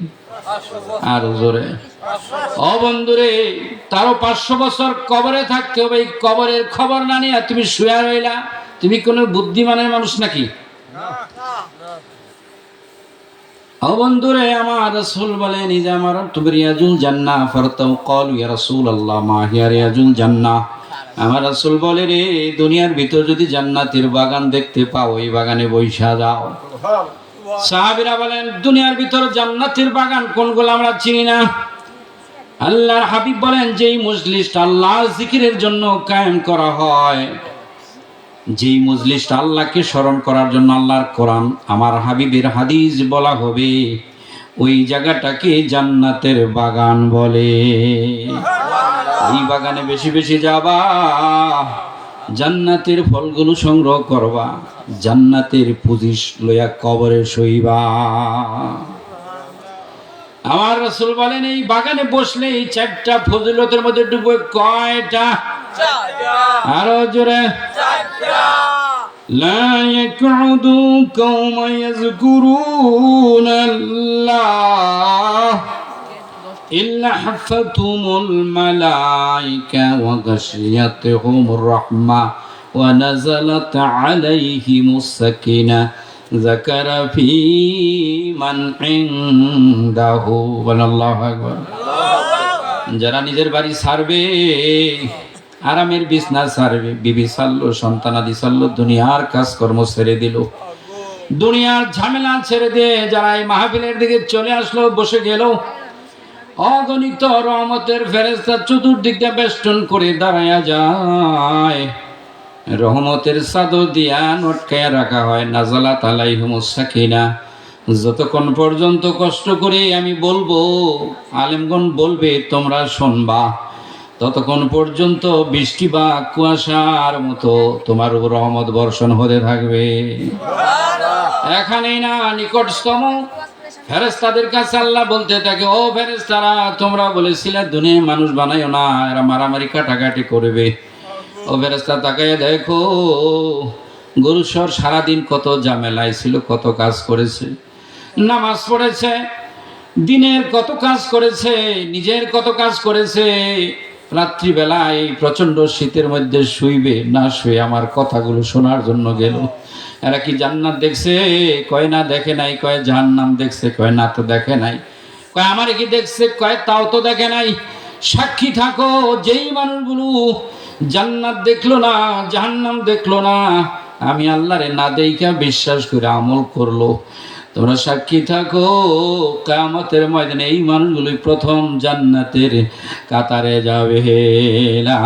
[SPEAKER 3] আর জোরে। ও বন্ধুরে, তারও 500 বছর কবরে থাকতে হবে। এই কবরের খবর না নিয়ে তুমি শুয়ে রইলা, তুমি কোন বুদ্ধিমানের মানুষ নাকি? ও বন্ধুরে, আমার রাসূল বলেন, ইজা মারাতু বিরিয়াজুল জান্নাহ ফারতাউ ক্বালু ইয়া রাসূলুল্লাহ মা হিয়া রিয়াজুল জান্নাহ। আমার রাসূল বলে, রে দুনিয়ার ভিতর যদি জান্নাতের বাগান দেখতে পাও, এই বাগানে বৈশা যাও। সাহাবীরা বলেন, দুনিয়ার ভিতর জান্নাতের বাগান কোনগুলো আমরা চিনি না। আল্লাহর হাবিব বলেন, যেই মজলিসটা আল্লাহর জিকিরের জন্য কায়েম করা হয়, যেই মজলিসটা আল্লাহকে স্মরণ করার জন্য আল্লাহর কোরআন, আমার হাবিবের হাদিস বলা হবে, ওই জায়গাটাকে জান্নাতের বাগান বলে। এই বাগানে বেশি বেশি যাবা, জান্নাতের ফলগুলো সংগ্রহ করবা, জান্নাতের পুঁজি লইয়া কবরে শোইবা। আমার রাসূল বলেন, এই বাগানে বসলে এই 4টা ফজিলতের মধ্যে ডুববে। কয়টা? আরো জোরে। লা ইয়াকুদু কওমা ইয়াযকুরুনাল্লাহ ইল্লা হাফাতুমুল মালাইকা ওয়া গাশিয়াতুহুমুর রাহমা ওয়া নাযালাত আলাইহিমুস সাকিনাহ যাকারা ফি মান ইনদাহু। আল্লাহু আকবার। যারা নিজের বাড়ি ছাড়বে, আরামের বিছনা ছাড়বে, বিবি ছাড়লো, সন্তানাদি ছাড়লো, দুনিয়ার কাজকর্ম ছেড়ে দিল, দুনিয়ার ঝামেলা ছেড়ে দিয়ে যারা এই মাহফিলের দিকে চলে আসলো, বসে গেল, অগণিত রহমতের ফেরেশতা চতুর্দিকে বেষ্টন করে দাঁড়ায়া যায়। রহমতের চাদর দিয়া নটকায়া রাখা হয়। নাযালাত আলাইহিমুস সাকিনাহ। যতক্ষণ পর্যন্ত কষ্ট করে আমি বলবো, আলেমগণ বলবে, তোমরা শুনবা, ততক্ষণ পর্যন্ত বৃষ্টি বা কুয়াশার মতো তোমার উপর রহমত বর্ষণ হতে থাকবে। এখানেই না, নিকটতম ফেরেশতাদের কাছে আল্লাহ বলতে থাকে, ও ফেরেশতারা, তোমরা বলেছিলে দুনিয়ায় মানুষ বানাইও না, এরা মারামারি কাটাকাটি করবে। ও ফেরেশতা তাকাইয়া দেখো, গরুসর সারাদিন কত ঝামেলায় ছিল, কত কাজ করেছে, নামাজ পড়েছে, দিনের কত কাজ করেছে, নিজের কত কাজ করেছে, রাত্রিবেলায় প্রচন্ড শীতের মধ্যে শুইবে, না শুয়ে আমার কথাগুলো শোনার জন্য গেল। এরা কি জান্নাত দেখছে? কয় না, দেখে নাই। কয় জাহান্নাম দেখছে? কয় না, তো দেখে নাই। কয় আমার কি দেখছে? কয় তাও তো দেখে নাই। সাক্ষী থাকো, যেই মানুষগুলো জান্নাত দেখলো না, জাহান্নাম দেখলো না, আমি আল্লাহরে না দেইখা বিশ্বাস করে আমল করলো, তোমরা সাক্ষী থাকো, কিয়ামতের ময়দানে এই মানুষগুলোই প্রথম জান্নাতের কাতারে যাবে। লা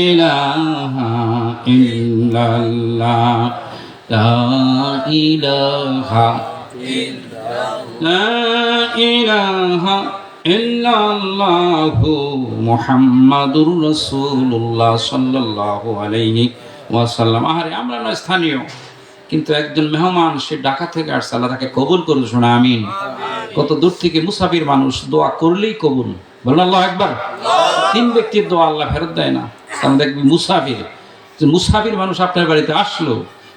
[SPEAKER 3] ইলাহা ইল্লাল্লাহ, লা ইলাহা ইল্লাল্লাহু মুহাম্মাদুর রাসূলুল্লাহ সাল্লাল্লাহু আলাইহি ওয়াসাল্লাম। আরে আমরা না স্থানীয়, কিন্তু একজন মেহমান, সে ঢাকা থেকে আসছে, আল্লাহ তাকে কবুল করুন, শোনা আমিন। কত দূর থেকে মুসাফির মানুষ, দোয়া করলেই কবুল। বলুন আল্লাহু আকবার। 3 ব্যক্তির দোয়া আল্লাহ ফেরত দেয় না। কারণ দেখবি মুসাফির, যে মুসাফির মানুষ আপনার বাড়িতে আসলো,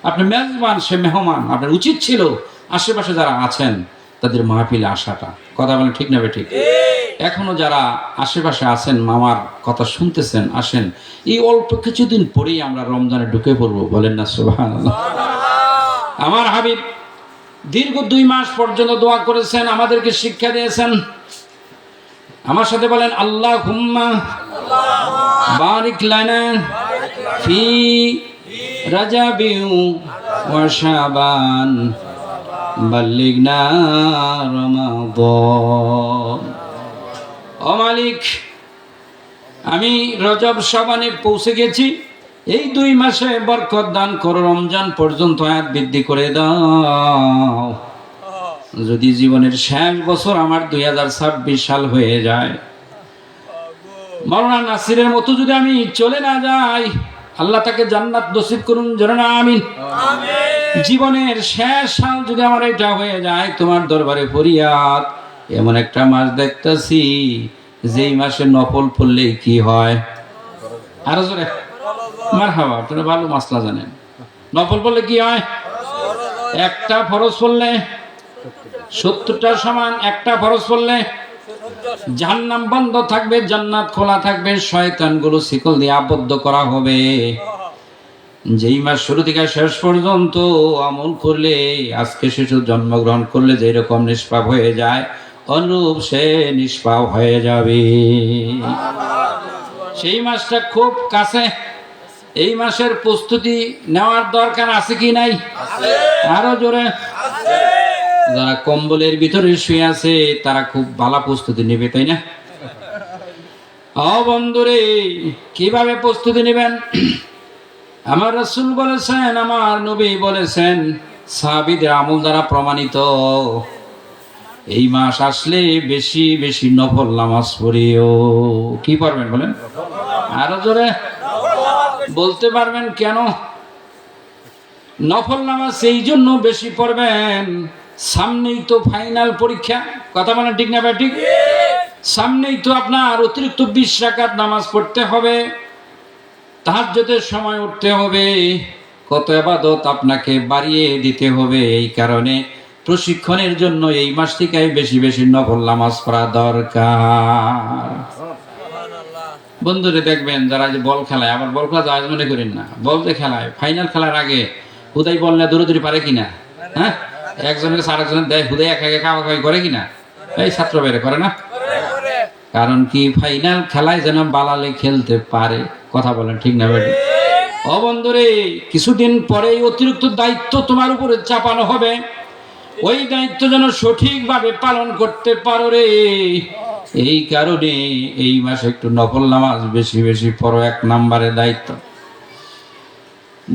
[SPEAKER 3] আপনি মেজবান, সে মেহমান, আপনার উচিত ছিল আশেপাশে যারা আছেন তাদের মাহফিলে আসাটা। কথা বলেন ঠিক না বে ঠিক? এখনো যারা আশেপাশে আছেন, মামার কথা শুনতেছেন, আসেন, এই অল্প কিছুদিন পরেই আমরা রমজানে ঢুকে পড়বো, বলেন না সুবহানাল্লাহ। আমার হাবিব দীর্ঘ 2 মাস পর্যন্ত দোয়া করেছেন, আমাদেরকে শিক্ষা দিয়েছেন। আমার সাথে বলেন, আল্লাহুম্মা বারিক লানা ফি রাজাবি ওয়া শাবান বাল্লিগনা রমাদান। ও মালিক, আমি রজব শাবানে পৌঁছে গেছি, এই 2 মাসে বরকত দান করো, রমজান পর্যন্ত আয়াত বৃদ্ধি করে দাও। যদি জীবনের শেষ বছর আমার 2026 সাল হয়ে যায়, মাওলানা নাসিরের মতো যদি আমি চলে না যাই, আল্লাহ তাকে জান্নাত নসিব করুন, জোরে না আমিন। জীবনের শেষ সাল যদি আমার এটা হয়ে যায়, তোমার দরবারে ফরিয়াদ। এমন একটা মাস দেখতেছি যেই মাসে নফল পড়লে কি হয়, আরো জোরে মারহাবা, আপনারা ভালো মাসলা জানেন। নফল পড়লে কি হয়? একটা ফরজ পড়লে 70টার সমান, একটা ফরজ পড়লে জাহান্নাম বন্ধ থাকবে, জান্নাত খোলা থাকবে, শয়তানগুলো শিকল দিয়ে আবদ্ধ করা হবে। যেই মাস শুরু থেকে শেষ পর্যন্ত আমল করলে, আজকে শিশু জন্মগ্রহণ করলে যেরকম নিষ্পাপ হয়ে যায়, অনুরূপ সে নিষ্পাপ হয়ে যাবে। সেই মাসটা খুব কাছে, এই মাসের প্রস্তুতি নেওয়ার দরকার আছে কি নাই? আরো জোরে। যারা কম্বলের ভিতরে শুয়ে আছে তারা খুব ভালো প্রস্তুতি নেবে, তাই না? ও বন্ধুরে, কিভাবে প্রস্তুতি নেবেন? আমার রাসূল বলেছেন, আমার নবী বলেছেন, সাহাবীদের আমল দ্বারা প্রমাণিত, এই মাস আসলে বেশি বেশি নফল নামাজ পড়িও। কি পড়বেন বলেন? আরো জোরে বলতে পারবেন কেন? নফল নামাজ এই জন্য বেশি পড়বেন, সামনেই তো ফাইনাল পরীক্ষা, কথা বলেন ঠিক না ভাই? ঠিক। সামনেই তো আপনার অতিরিক্ত 20 রাকাত নামাজ পড়তে হবে, তাহাজ্জুদের সময় উঠতে হবে, কত ইবাদত আপনাকে বাড়িয়ে দিতে হবে। এই কারণে প্রশিক্ষণের জন্য এই মাস থেকে বেশি বেশি নফল নামাজ পড়া দরকার। বন্ধুরে দেখবেন যারা যে বল খেলায়, আবার বল খেলা আজ মনে করেন না, বল যে খেলায় ফাইনাল খেলার আগে হুদাই বল না দৌড়াদৌড়ি পারে কিনা? হ্যাঁ, একজনের আরেকজনের দেয়, হুদাই একা একা খাওয়া করে কিনা? এই ছাত্র বেড়ে করে না? কারণ কি, ফাইনাল খেলায় যেন বালালে খেলতে পারে, কথা বলেন ঠিক না বেটি? ও বন্ধুরে, কিছুদিন পরেই অতিরিক্ত দায়িত্ব তোমার উপরে চাপানো হবে, ওই দায়িত্ব যেন সঠিকভাবে পালন করতে পারো রে। এই কারণে এই মাসে একটু নফল নামাজ বেশি বেশি পড়ো, 1 নম্বরের দায়িত্ব।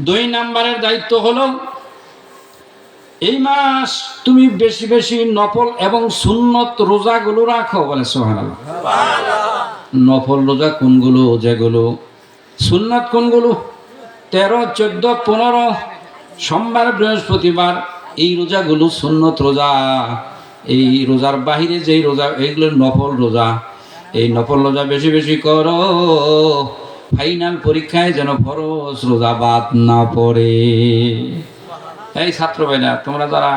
[SPEAKER 3] 2 নম্বরের দায়িত্ব হলো, এই মাস তুমি বেশি বেশি নফল এবং সুন্নত রোজাগুলো রাখো, বলে সুবহানাল্লাহ। নফল রোজা কোনগুলো? যেগুলো সুন্নত কোনগুলো? 13, 14, 15, সোমবার, বৃহস্পতিবার, এই রোজাগুলো সুন্নত রোজা। এই রোজার বাহিরে যেই রোজা, এইগুলো নফল রোজা। এই নফল রোজা বেশি বেশি করো, ফাইনাল পরীক্ষায় যেন ফরজ রোজা বাদ না পড়ে। এই ছাত্র ভাইরা, তোমরা যারা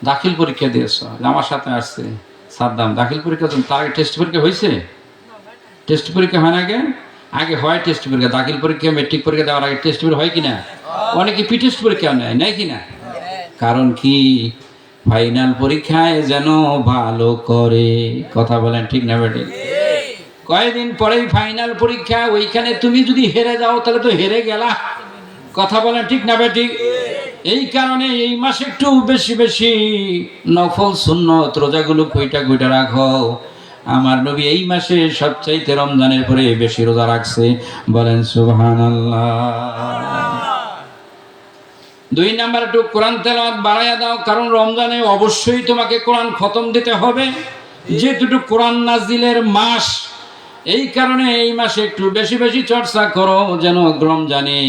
[SPEAKER 3] দাখিল পরীক্ষা দিয়েছ, আমার সাথে আসছে সাদ্দাম, দাখিল পরীক্ষা তার আগে টেস্ট পরীক্ষা হয়েছে? টেস্ট পরীক্ষা হয় না? আগে হয় টেস্ট পরীক্ষা, দাখিল পরীক্ষা, মেট্রিক পরীক্ষা দেওয়ার আগে টেস্ট পরীক্ষা হয় কিনা? অনেকে পি টেস্ট পরীক্ষা নেয় কিনা? কারণ কি, ফাইনাল পরীক্ষায় যেন ভালো করে, কথা বলেন ঠিক না বেটি? কয়েকদিন পরেই ফাইনাল পরীক্ষা, ওইখানে তুমি যদি হেরে যাও তাহলে তো হেরে গেলা, কথা বলেন ঠিক না বেটি? এই কারণে এই মাসে একটু বেশি বেশি নফল সুন্নত রোজাগুলো কইটা রাখো। আমার নবী এই মাসে সবচাইতে রমজানের পরে বেশি রোজা রাখছে, বলেন সুবহানাল্লাহ। 2 নাম্বার, একটু কোরআন তেলাওয়াত বাড়াইয়া দাও, কারণ রমজানে অবশ্যই তোমাকে কোরআন খতম দিতে হবে, যেহেতু কোরআন নাজিলের মাস। এই কারণে এই মাসে একটু বেশি বেশি চর্চা করো, যেন রমজানে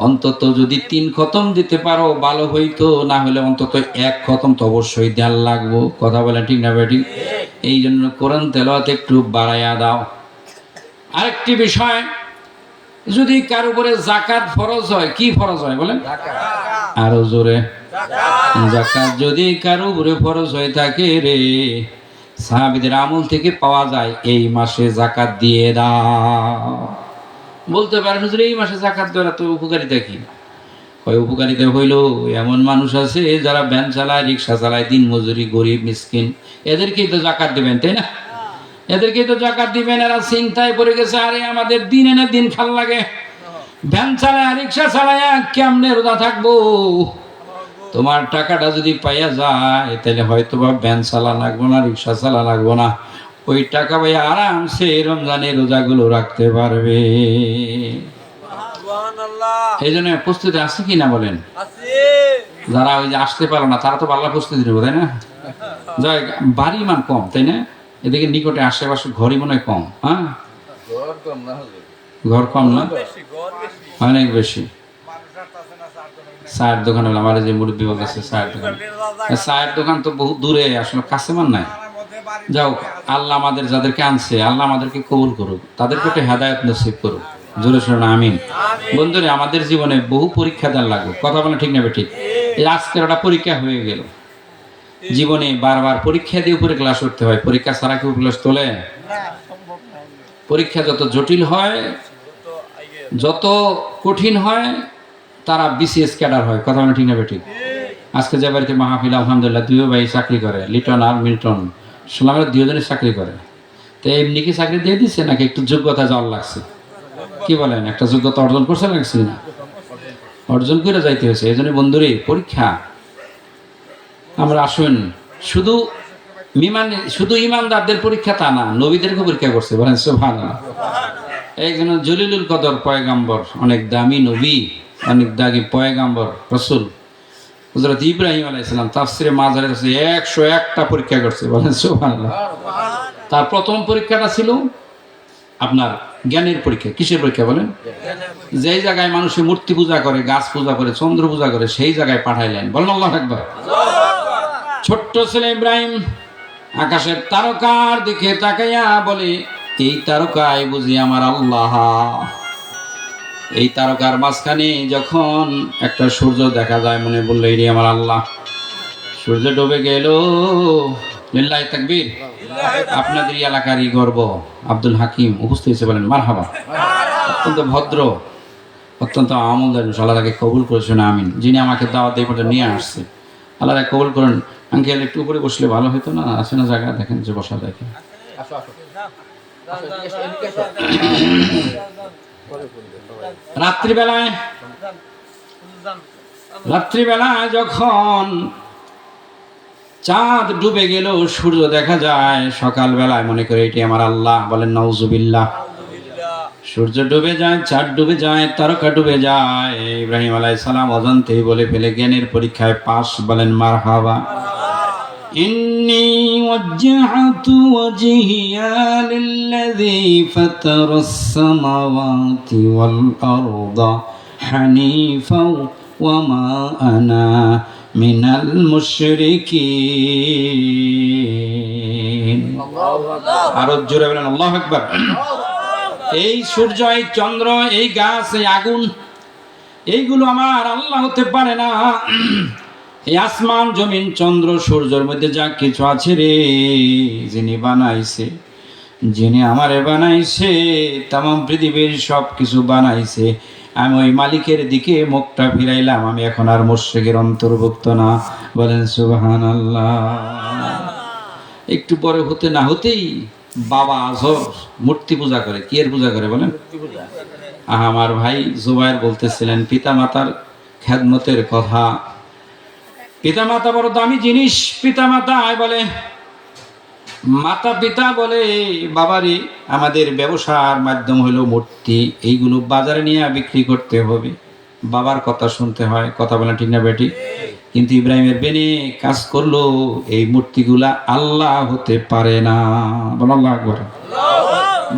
[SPEAKER 3] অন্তত যদি 3 খতম দিতে পারো ভালো হইতো, না হলে অন্তত 1 খতম তো অবশ্যই দেওয়ার লাগবো, কথা বলেন ঠিক না বেটি? এই জন্য কোরআন তেলাওয়াত একটু বাড়াইয়া দাও। আরেকটি বিষয়, যদি কার উপরে যাকাত ফরজ হয়, কি ফরজ হয় বলেন? আরো জোরে। যাকাত যদি কার উপরে ফরজ হয়ে থাকে রে, সাহাবীদের আমল থেকে পাওয়া যায় এই মাসে যাকাত দিয়ে দাও। বলতে পারেন হুজুর এই মাসে যাকাত দেওয়ার তো উপকারিতা কি? কয় উপকারিতা হইল এমন মানুষ আছে যারা ভ্যান চালায়, রিক্সা চালায়, দিন মজুরি, গরিব মিসকিন, এদেরকেই তো যাকাত দিবেন, তাই না? এদেরকেই তো যাকাত দিবেন। এরা চিন্তায় পড়ে গেছে, আরে আমাদের দিন এনে দিন খাল লাগে, ভ্যান চালায় রিক্সা চালায় কেমনে রোজা থাকবো? তোমার টাকাটা যদি পাইয়া যায় তাহলে হয়তো বা ভ্যান চালা লাগবো না, রিক্সা চালা লাগবো না, ওই টাকা পাইয়া আরামসে রমজানের রোজাগুলো রাখতে পারবে। এই জন্য প্রস্তুতি আছে কি না বলেন? যারা ওই যে আসতে পারো না তারা তো পাল্লা প্রস্তুতি নেবো, তাই না? যাই বাড়ি মান কম, তাই না? এদিকে নিকটে আশেপাশে ঘরই মনে হয় কম। হ্যাঁ, ঘর কম না, অনেক বেশি। চায়ের দোকান হলো আমার যে মুরব্বী বলতেছে চায়ের দোকান, চায়ের দোকান তো বহু দূরে, আসলে কাছে মান নাই। যাও, আল্লাহ আমাদের যাদেরকে আনছে আল্লাহ আমাদেরকে কবুল করুক, তাদেরকে একটা হেদায়েত নসিব করুক। জোরে শোনো না আমিন। বন্ধুরা, আমাদের জীবনে বহু পরীক্ষা দেওয়ার লাগবে, কথা বলে ঠিক না ঠিক? এই আজকের একটা পরীক্ষা হয়ে গেল। জীবনে বারবার পরীক্ষা দিয়ে উপরে ক্লাস করতে হয়, পরীক্ষা ছাড়া কি উপরে ক্লাস তোলে? পরীক্ষা যত জটিল হয়, যত কঠিন হয়, তারা বিসিএস ক্যাডার হয়, কথা বলে ঠিক না ঠিক? আজকে যে বাড়িতে মাহফিল আলহামদুলিল্লাহ দুই ভাই চাকরি করে, লিটন আর মিল্টন, শুনলাম দুজনে চাকরি করে। তো এমনি কি চাকরি দিয়ে দিচ্ছে নাকি একটু যোগ্যতা যাওয়ার লাগছে? কি বলেন, একটা যোগ্যতা অর্জন করছে লাগছে না? অর্জন করে যাইতে হয়েছে। এই জন্য বন্ধুরে পরীক্ষা আমরা আসুন, শুধু ইমানদারদের পরীক্ষা তা না, নবীদেরকে পরীক্ষা করছে, বলেন সুবহানাল্লাহ। একজন জলিলুল কদর পয়গাম্বর, অনেক দামি নবী, অনেক দামি পয়গাম্বর রাসূল হযরত ইব্রাহিম আলাইহিস সালাম তাফসীরে মাজারে 101টা পরীক্ষা করছে, বলেন সুবহানাল্লাহ। তার প্রথম পরীক্ষাটা ছিল আপনার জ্ঞানের পরীক্ষা। কিসের পরীক্ষা বলেন? যেই জায়গায় মানুষের মূর্তি পূজা করে, গাছ পূজা করে, চন্দ্র পূজা করে, সেই জায়গায় পাঠাইলেন, বলেন আল্লাহু আকবার। ছোট্ট ছেলে ইব্রাহিম আকাশের তারকার দিকে তাকাইয়া বলে, এই তারকায় বুঝি আমার আল্লাহ। এই তারকার মাঝখানে যখন একটা সূর্য দেখা যায়, মনে বললো এই আমার আল্লাহ। সূর্য ডুবে গেল, লিল্লাহি তাকবীর। আপনাদের এলাকারই গর্ব আব্দুল হাকিম উপস্থিত হয়েছে, বলেন মারহাবা। অত্যন্ত ভদ্র, অত্যন্ত আমলদার, আল্লাহ তাকে কবুল করেছেন, আমিন। যিনি আমাকে দাওয়াত দিয়ে পর্যন্ত নিয়ে আসছে, আল্লাহ তাকে কবুল করেন। আঙ্কেল একটু উপরে বসলে ভালো হতো না? আছে না জায়গা? দেখেন যে বসা দেখে। রাত্রিবেলায় যখন চাঁদ ডুবে গেল, সূর্য দেখা যায়, সকালবেলায় মনে করে এটি আমার আল্লাহ, বলেন নাউজুবিল্লাহ। সূর্য ডুবে যায়, চাঁদ ডুবে যায়, তারকা ডুবে যায়, ইব্রাহিম আলাইহিস সালাম অজান্তেই বলে ফেলে জ্ঞানের পরীক্ষায় পাস, বলেন মারহাবা। ইন্নী ওয়াজ্জাহতু ওয়াজহিয়া লিল্লাযী ফাতারাস সামাওয়াতি ওয়াল আরদা হানিফাও ওয়া মা আনা মিনাল মুশরিকিন। আরো জোরে বলেন আল্লাহু আকবার। এই সূর্য, এই চন্দ্র, এই গাছ, এই আগুন, এইগুলো আমার আল্লাহ হতে পারে না। এই আসমান, জমিন, চন্দ্র, সূর্যের মধ্যে যা কিছু আছে রে, যিনি বানাইছে, যিনি আমারে বানাইছে, তামাম পৃথিবীর সব কিছু বানাইছে, আমি ওই মালিকের দিকে মুখটা ফিরাইলাম, আমি এখন আর মুশরিকের অন্তর্ভুক্ত না, বলেন সুবহানাল্লাহ। একটু পরে হতে না হতেই বাবা আজহর মূর্তি পূজা করে। কি এর পূজা করে বলেন? আমার ভাই জুবায়ের বলতেছিলেন পিতামাতার খেদমতের কথা। পিতামাতা বড় দামি জিনিস। পিতামাতা বলে, মাতা পিতা বলে, বাবারে আমাদের ব্যবসার মাধ্যম হলো মূর্তি, এইগুলো বাজারে নিয়ে বিক্রি করতে হবে, বাবার কথা শুনতে হয়, কথা বলে ঠিক না বেটি? কিন্তু ইব্রাহিমের বেনে কাজ করলো, এই মূর্তিগুলা আল্লাহ হতে পারে না, বল আল্লাহু আকবার।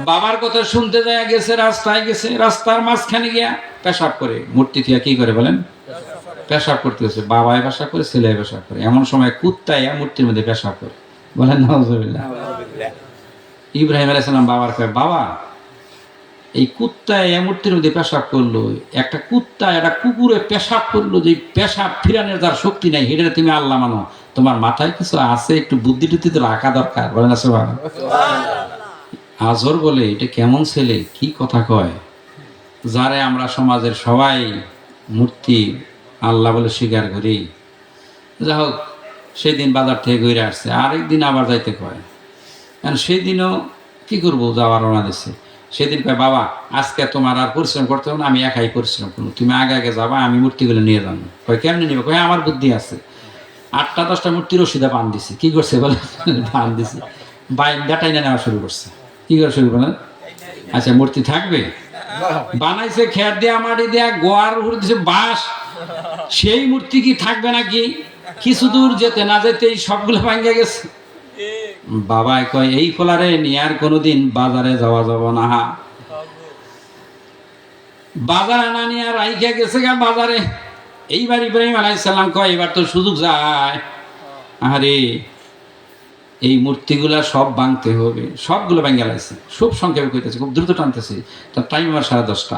[SPEAKER 3] বাবার কথা শুনতে যায়, গেছে রাস্তায়, গেছে রাস্তার মাঝখানে গিয়া পেশাব করে, মূর্তি থেকে কি করে বলেন? পেশাব করতেছে। বাবায় পেশাব করে, ছেলে পেশাব করে, এমন সময় কুত্তায় মূর্তির মধ্যে পেশাব করে, বলেন নাউজুবিল্লাহ। ইব্রাহিম আলাইহিস সালাম বাবার কয়, বাবা এই কুত্তায় মূর্তির মধ্যে পেশাব করলো, একটা কুত্তা একটা কুকুরে পেশাব করলো, যে পেশাব ফিরানোর যার শক্তি নাই, হেঁটে তুমি আল্লাহ মানো, তোমার মাথায় কিছু আছে, একটু বুদ্ধি টুদ্ধি তো রাখা দরকার, বলেন আছে ভালো। আজর বলে এটা কেমন ছেলে, কি কথা কয়, যারে আমরা সমাজের সবাই মূর্তি আল্লাহ বলে স্বীকার করি। যা হোক, সেদিন বাজার থেকে ঘুরে আসছে, আরেকদিন আবার যাইতে কয়। কারণ সেদিনও কি করবো, যাওয়ার রওনা দিচ্ছে। সেদিন কয়, বাবা আজকে তোমার আর পরিশ্রম করতে হবে না, আমি একাই পরিশ্রম করবো, তুমি আগে আগে যাবা, আমি মূর্তিগুলো নিয়ে যাবো। কয় কেমনি নিবে? কয় আমার বুদ্ধি আছে। 8টা-10টা মূর্তির রশিদা বান দিছে। কি করছে বলে? বান দিছে, বাইন্দা টাইনা নেওয়া শুরু করছে। কি করে শুরু করেন? আচ্ছা, মূর্তি থাকবে, বানাইছে খের দেয়া, মাটি দেয়া, গোয়ার উপরে দিছে বাঁশ, সেই মূর্তি কি থাকবে নাকি? কিছু দূর যেতে না যেতেই সবগুলো ভাঙ্গে গেছে। বাবাই কয়, এই ফলারে নিয়ে আর কোনোদিন বাজারে যাওয়া যাব না। বাজারে না নিয়ে আর রাইখা গেছে গা বাজারে। এইবার ইব্রাহিম আলাইহিস সালাম কয়, এবার তো সুযোগ যায়। আরে এই মূর্তিগুলা সব ভাঙতে হবে। সবগুলো ভেঙে লাইছে, খুব সংক্ষেপে কইতেছে, খুব দ্রুত টানতেছে, তার টাইম আমার 10:30।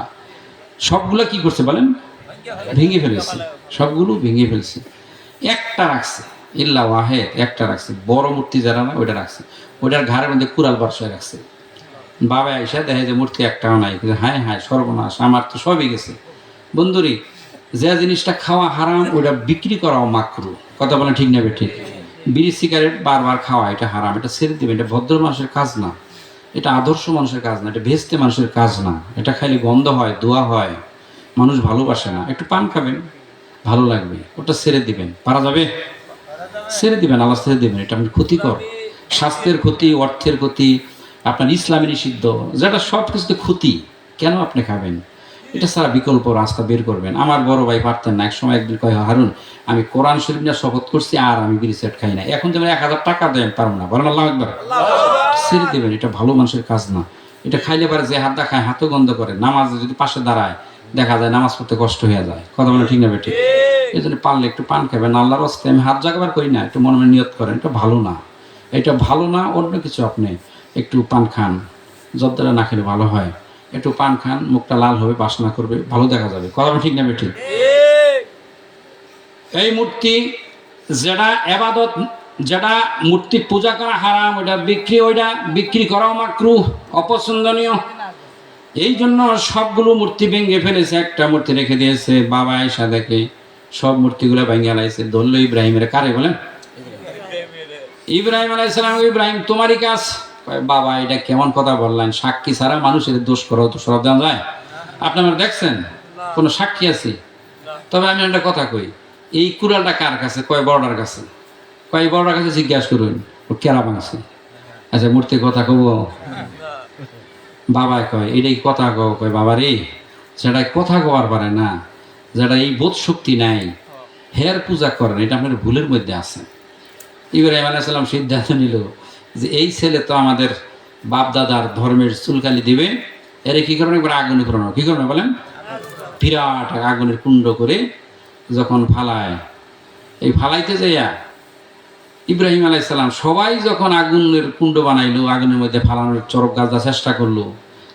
[SPEAKER 3] সবগুলো কি করছে বলেন? ভেঙে ফেলেছে, সবগুলো ভেঙে ফেলছে। একটা রাখছে, ইল্লা ওয়াহেদ, একটা রাখছে, বড় মূর্তি যারা না ওইটা রাখছে। ওইটার ঘাড়ের মধ্যে কুড়াল বর্ষায় রাখছে। বাবা আইসা দেখে যে মূর্তি একটাও নাই। হায় হায় সর্বনাশ, আমার তো সবই গেছে। বন্ধুরি, যে জিনিসটা খাওয়া হারাম ওইটা বিক্রি করাও মাকরু। কথা বলেন ঠিক নেবে? ঠিক। বিড়ি সিগারেট বারবার খাওয়া এটা হারাম, এটা ছেড়ে দেবে। এটা ভদ্র মানুষের কাজ না, এটা আদর্শ মানুষের কাজ না, এটা ভেস্তে মানুষের কাজ না। এটা খাইলে গন্ধ হয়, দোয়া হয়, মানুষ ভালোবাসে না। একটু পান খাবেন, ভালো লাগবে, ওটা ছেড়ে দিবেন। পারা যাবে? ছেড়ে দিবেন, আল্লাহ ছেড়ে দিবেন। এটা আপনি ক্ষতিকর, স্বাস্থ্যের ক্ষতি, অর্থের ক্ষতি, আপনার ইসলামী নিষিদ্ধ, যেটা সব কিছুতে ক্ষতি। কেন আপনি খাবেন? এটা ছাড়া বিকল্প রাস্তা বের করবেন। আমার বড় ভাই পারতেন না, একসময় একদিন কয়, হারুন আমি কোরআন শরীফ নিয়ে শপথ করছি আর আমি বিড়ি সিগারেট খাই না। এখন যেমন 1000 টাকা দেন পারবো না, বলেন আল্লাহু আকবার। ছেড়ে দেবেন, এটা ভালো মানুষের কাজ না। এটা খাইলে পারে যে হাতটা খায় হাতও গন্ধ করে। নামাজে যদি পাশে দাঁড়ায় দেখা যায় নামাজ পড়তে কষ্ট হয়ে যায়। কথা বলে ঠিক না বেঠিক? এই জন্য পারলে একটু পান খাবেন আল্লাহর রাস্তায়। আমি হাত জাগাবার করি না, একটু মনে মনে নিয়ত করেন, এটা ভালো না, এটা ভালো না। অন্য কিছু আপনি একটু পান খান, যদ্বারা না খেলে ভালো হয়। একটু পান খান, মুখটা লাল হবে, বাসনা করবে, ভালো দেখা যাবে। কথা ঠিক না বেঠিক? এই মূর্তি যেটা এবাদত, যেটা মূর্তি পূজা করা হারাম, ওইটা বিক্রি করাও মাকরুহ, অপছন্দনীয়। এই জন্য সবগুলো মূর্তি ভেঙে ফেলেছে, একটা মূর্তি রেখে দিয়েছে। বাবা আয়েশা দেখে সব মূর্তিগুলো ভেঙে লাইছে। ধরলো ইব্রাহিমের। কারে বলেন? ইব্রাহিম আলাইহিস সালাম। ইব্রাহিম তোমারই কাজ। বাবা এটা কেমন কথা বললেন? সাক্ষী ছাড়া মানুষের দোষ করা তো সরব দেওয়া যায়? আপনারা দেখছেন কোনো সাক্ষী আছে? তবে আমি একটা কথা কই, এই কুড়ালটা কার কাছে? কয় বড়টার কাছে। কয় বড়টার কাছে জিজ্ঞাসা করুন, ও কেরা বানাচ্ছে। আচ্ছা মূর্তি কথা কব? বাবা কয় এটাই কথা কও। কয় বাবা রে, যেটা কথা কওয়ার পারে না, যেটা এই বোধ শক্তি নাই, হের পূজা করেন, এটা আপনার ভুলের মধ্যে আছে। ইব্রাহিম আলাইহিস সালাম সিদ্ধান্ত নিল যে এই ছেলে তো আমাদের বাপ দাদার ধর্মের চুলকালি দিবে, এর কি কারণে একবার আগুনে পুরানো। কি কারণে বলেন? বিরাট আগুনের কুণ্ড করে যখন ফালায়, এই ফালাইতে যাইয়া ইব্রাহিম আলাইহিস সালাম সবাই যখন আগুনের কুণ্ড বানাইলো, আগুনের মধ্যে ফালানোর চরক গাছ দেওয়ার চেষ্টা করলো,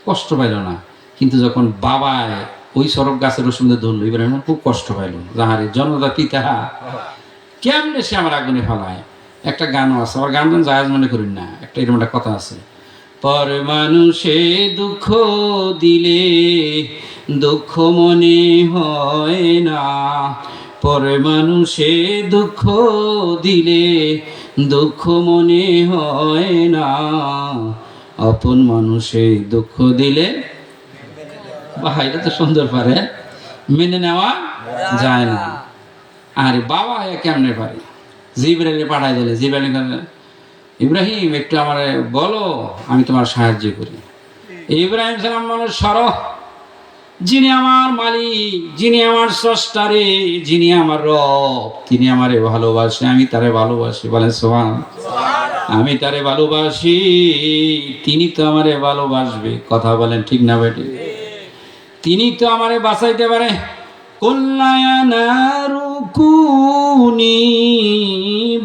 [SPEAKER 3] কষ্ট পাইল না। কিন্তু যখন বাবায় ওই চরক গাছের রসুন্দে ধরলো, ইব্রাহিম খুব কষ্ট পাইল। যাহারে জন্মদা পিতা কেমনে সে আমার আগুনে ফালায়। একটা গানও আছে, আবার গান জায়েজ মনে করেন না, একটা এরকম একটা কথা আছে, পর মানুষে দুঃখ দিলে দুঃখ মনে হয় না, পরে মানুষে দুঃখ দিলে দুঃখ মনে হয় না, আপন মানুষে দুঃখ দিলে। বাহ, এটা তো সুন্দর পারে, মেনে নেওয়া যায় না। আর বাবা কেমনে পারে? জিবরাইলে পাঠাই দিলে, জিবরাইল ইব্রাহিম একটু আমার বলো, আমি তোমার সাহায্য করি। ইব্রাহিম সালাম বলে, সর, যিনি আমার মালিক, যিনি আমার স্রষ্টারে, যিনি আমার রব, তিনি আমারে ভালোবাসে, আমি তারে ভালোবাসি। বলেন সুবহান। আমি তারে ভালোবাসি, তিনি তো আমারে ভালোবাসবে। কথা বলেন ঠিক না বেটি? তিনি তো আমারে বাঁচাইতে পারে। কুল্লা ইয়া নারু কুনি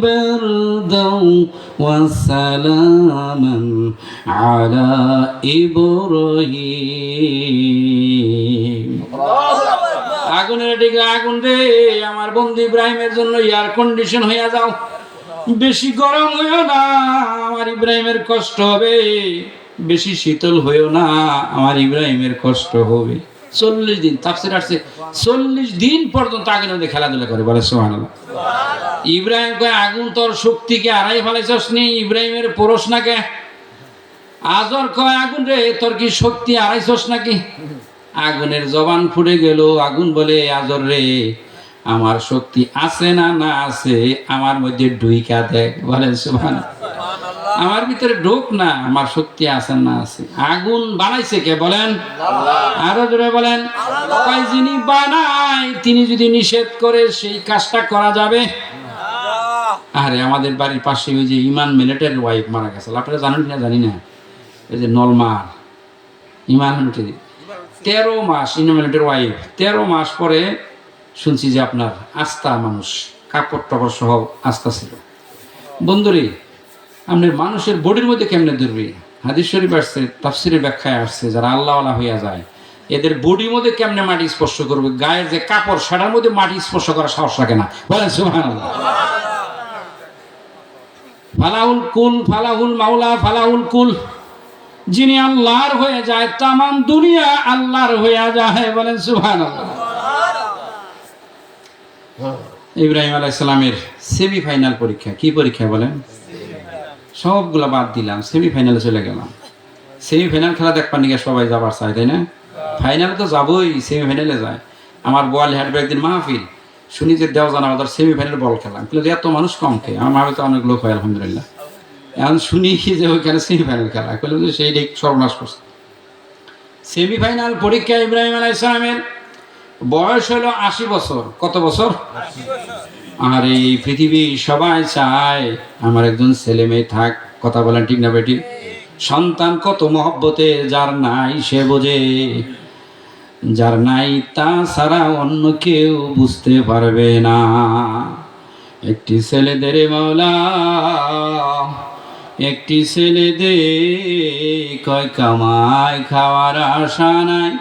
[SPEAKER 3] বারদাও ওয়া সালামান আলা ইব্রাহিম। আগুনের দিকে আগুন রে, আমার বন্ধু ইব্রাহিমের জন্য এয়ার কন্ডিশন হইয়া যাও। বেশি গরম হইও না, আমার ইব্রাহিমের কষ্ট হবে। বেশি শীতল হইও না, আমার ইব্রাহিমের কষ্ট হবে। 40 দিন তাফসীর আসছে 40 দিন পর্যন্ত আগুনের মধ্যে খেলাধুলা করে, বলে সুবহানাল্লাহ। ইব্রাহিম কয় আগুন তোর শক্তিকে আড়াই ফেলাইছস নি, ইব্রাহিমের পরশ নাকে। আজর কয় আগুন রে তোর কি শক্তি আড়াইছস নাকি? আগুনের জবান ফুটে গেল। আগুন বলে আজর রে আমার শক্তি আছে না না আছে, আমার মধ্যে ঢুইকা দেখ, বলেন সুবহানাল্লাহ। আমার ভিতরে ঢোক না, আমার শক্তি আছে না আছে। আগুন বানাইছে কে বলেন? আরো জোরে বলেন। কয় যিনি বানায় তিনি যদি নিষেধ করে সেই কাজটা করা যাবে? আরে আমাদের বাড়ির পাশে ওই যে ইমান মিলিটারি ওয়াইফ মারা গেছে, আপনারা জানেন কিনা জানি না, এই যে নলমার ইমান মিলিটারি 13 মাস ইমান মিলিটারি ওয়াইফ, 13 মাস পরে শুনছি যে আপনার আস্থা মানুষ, কাপড় টাপড় সহ আস্থা ছিল। বন্ধুরে, আপনার মানুষের বডির মধ্যে কেমনে ধরবে? হাদিস শরীফ আসছে, তাফসীরের ব্যাখ্যায় আসছে, যারা আল্লাহওয়ালা হইয়া যায় এদের বডির মধ্যে কেমনে মাটি স্পর্শ করবে? গায়ের যে কাপড় সেটার মধ্যে মাটি স্পর্শ করার সাহস রাখে না, বলেন সুবহানাল্লাহ। ফালাহুল কুল, ফালাহুল মাওলা, ফালাহুল কুল। যিনি আল্লাহর হয়ে যায় তামাম দুনিয়া আল্লাহর হয়ে যায়, বলেন সুবহানাল্লাহ। ইব্রাহিম আলাইহিস সালামের সেমিফাইনাল পরীক্ষা, কি পরীক্ষা বলেন? সবগুলা বাদ দিলাম, সেমিফাইনালে চলে গেলাম। সেমিফাইনাল খেলা দেখবার নিকে সবাই যাবার চাই, তাই না? ফাইনালে তো যাবোই, সেমিফাইনালে যায়। আমার বোয়ালি হাটবে একদিন মাহফিল, শুনি যে দেওয়ান আমাদের সেমিফাইনাল বল খেলাম, কিন্তু এত মানুষ কম খেয়ে আমার মাহফিল তো অনেক লোক হয় আলহামদুলিল্লাহ। এখন শুনি যে ওইখানে সেমিফাইনাল খেলা, বললাম যে সেই সর্বনাশ করছে। সেমিফাইনাল পরীক্ষা ইব্রাহিম আলাইহিস সালামের বয়স হলো 80 বছর। কত বছর? আর এই পৃথিবী সবাই চায় আমার একজন ছেলে মেয়ে থাক, কথা বলেন ঠিক না বেটি? সন্তান কত মহব্বতে, যার নাই সে বোঝে, যার নাই তা ছাড়া অন্য কেউ বুঝতে পারবে না। একটি ছেলে দে রে মাওলা, একটি ছেলে দে, কয় কামাই খাওয়ার আশা নাই,